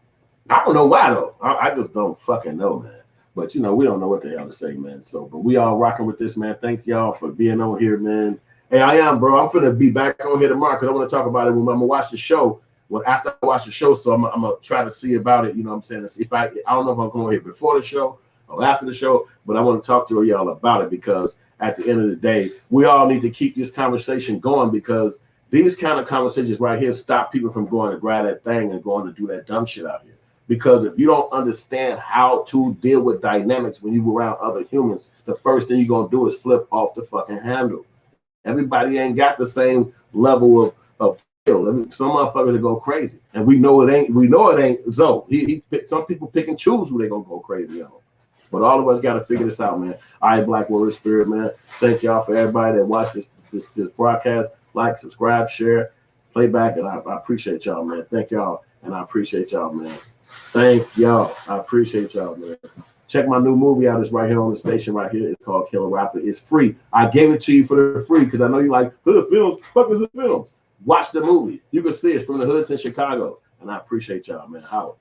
Speaker 1: I don't know why though. I just don't fucking know, man. But you know, we don't know what the hell to say, man. So, but we all rocking with this, man. Thank y'all for being on here, man. Hey, I am, bro. I'm finna be back on here tomorrow because I want to talk about it when I'm gonna watch the show. Well, after I watch the show, so I'm gonna try to see about it. You know what I'm saying? If I don't know if I'm going here before the show or after the show, but I want to talk to y'all about it because at the end of the day, we all need to keep this conversation going because these kind of conversations right here stop people from going to grab that thing and going to do that dumb shit out here. Because if you don't understand how to deal with dynamics when you around other humans, the first thing you're gonna do is flip off the fucking handle. Everybody ain't got the same level of skill. I mean, some motherfuckers that go crazy, and we know it ain't. We know it ain't. So some people pick and choose who they gonna go crazy on. But all of us got to figure this out, man. All right, Black Warrior Spirit, man. Thank y'all for everybody that watched this broadcast. Like, subscribe, share, play back, and I appreciate y'all, man. Thank y'all, and I appreciate y'all, man. Thank y'all. I appreciate y'all, man. Check my new movie out. It's right here on the station right here. It's called Killer Rapper. It's free. I gave it to you for the free because I know you like hood films. Fuck is hood films. Watch the movie. You can see it's from the hoods in Chicago. And I appreciate y'all, man. Howard.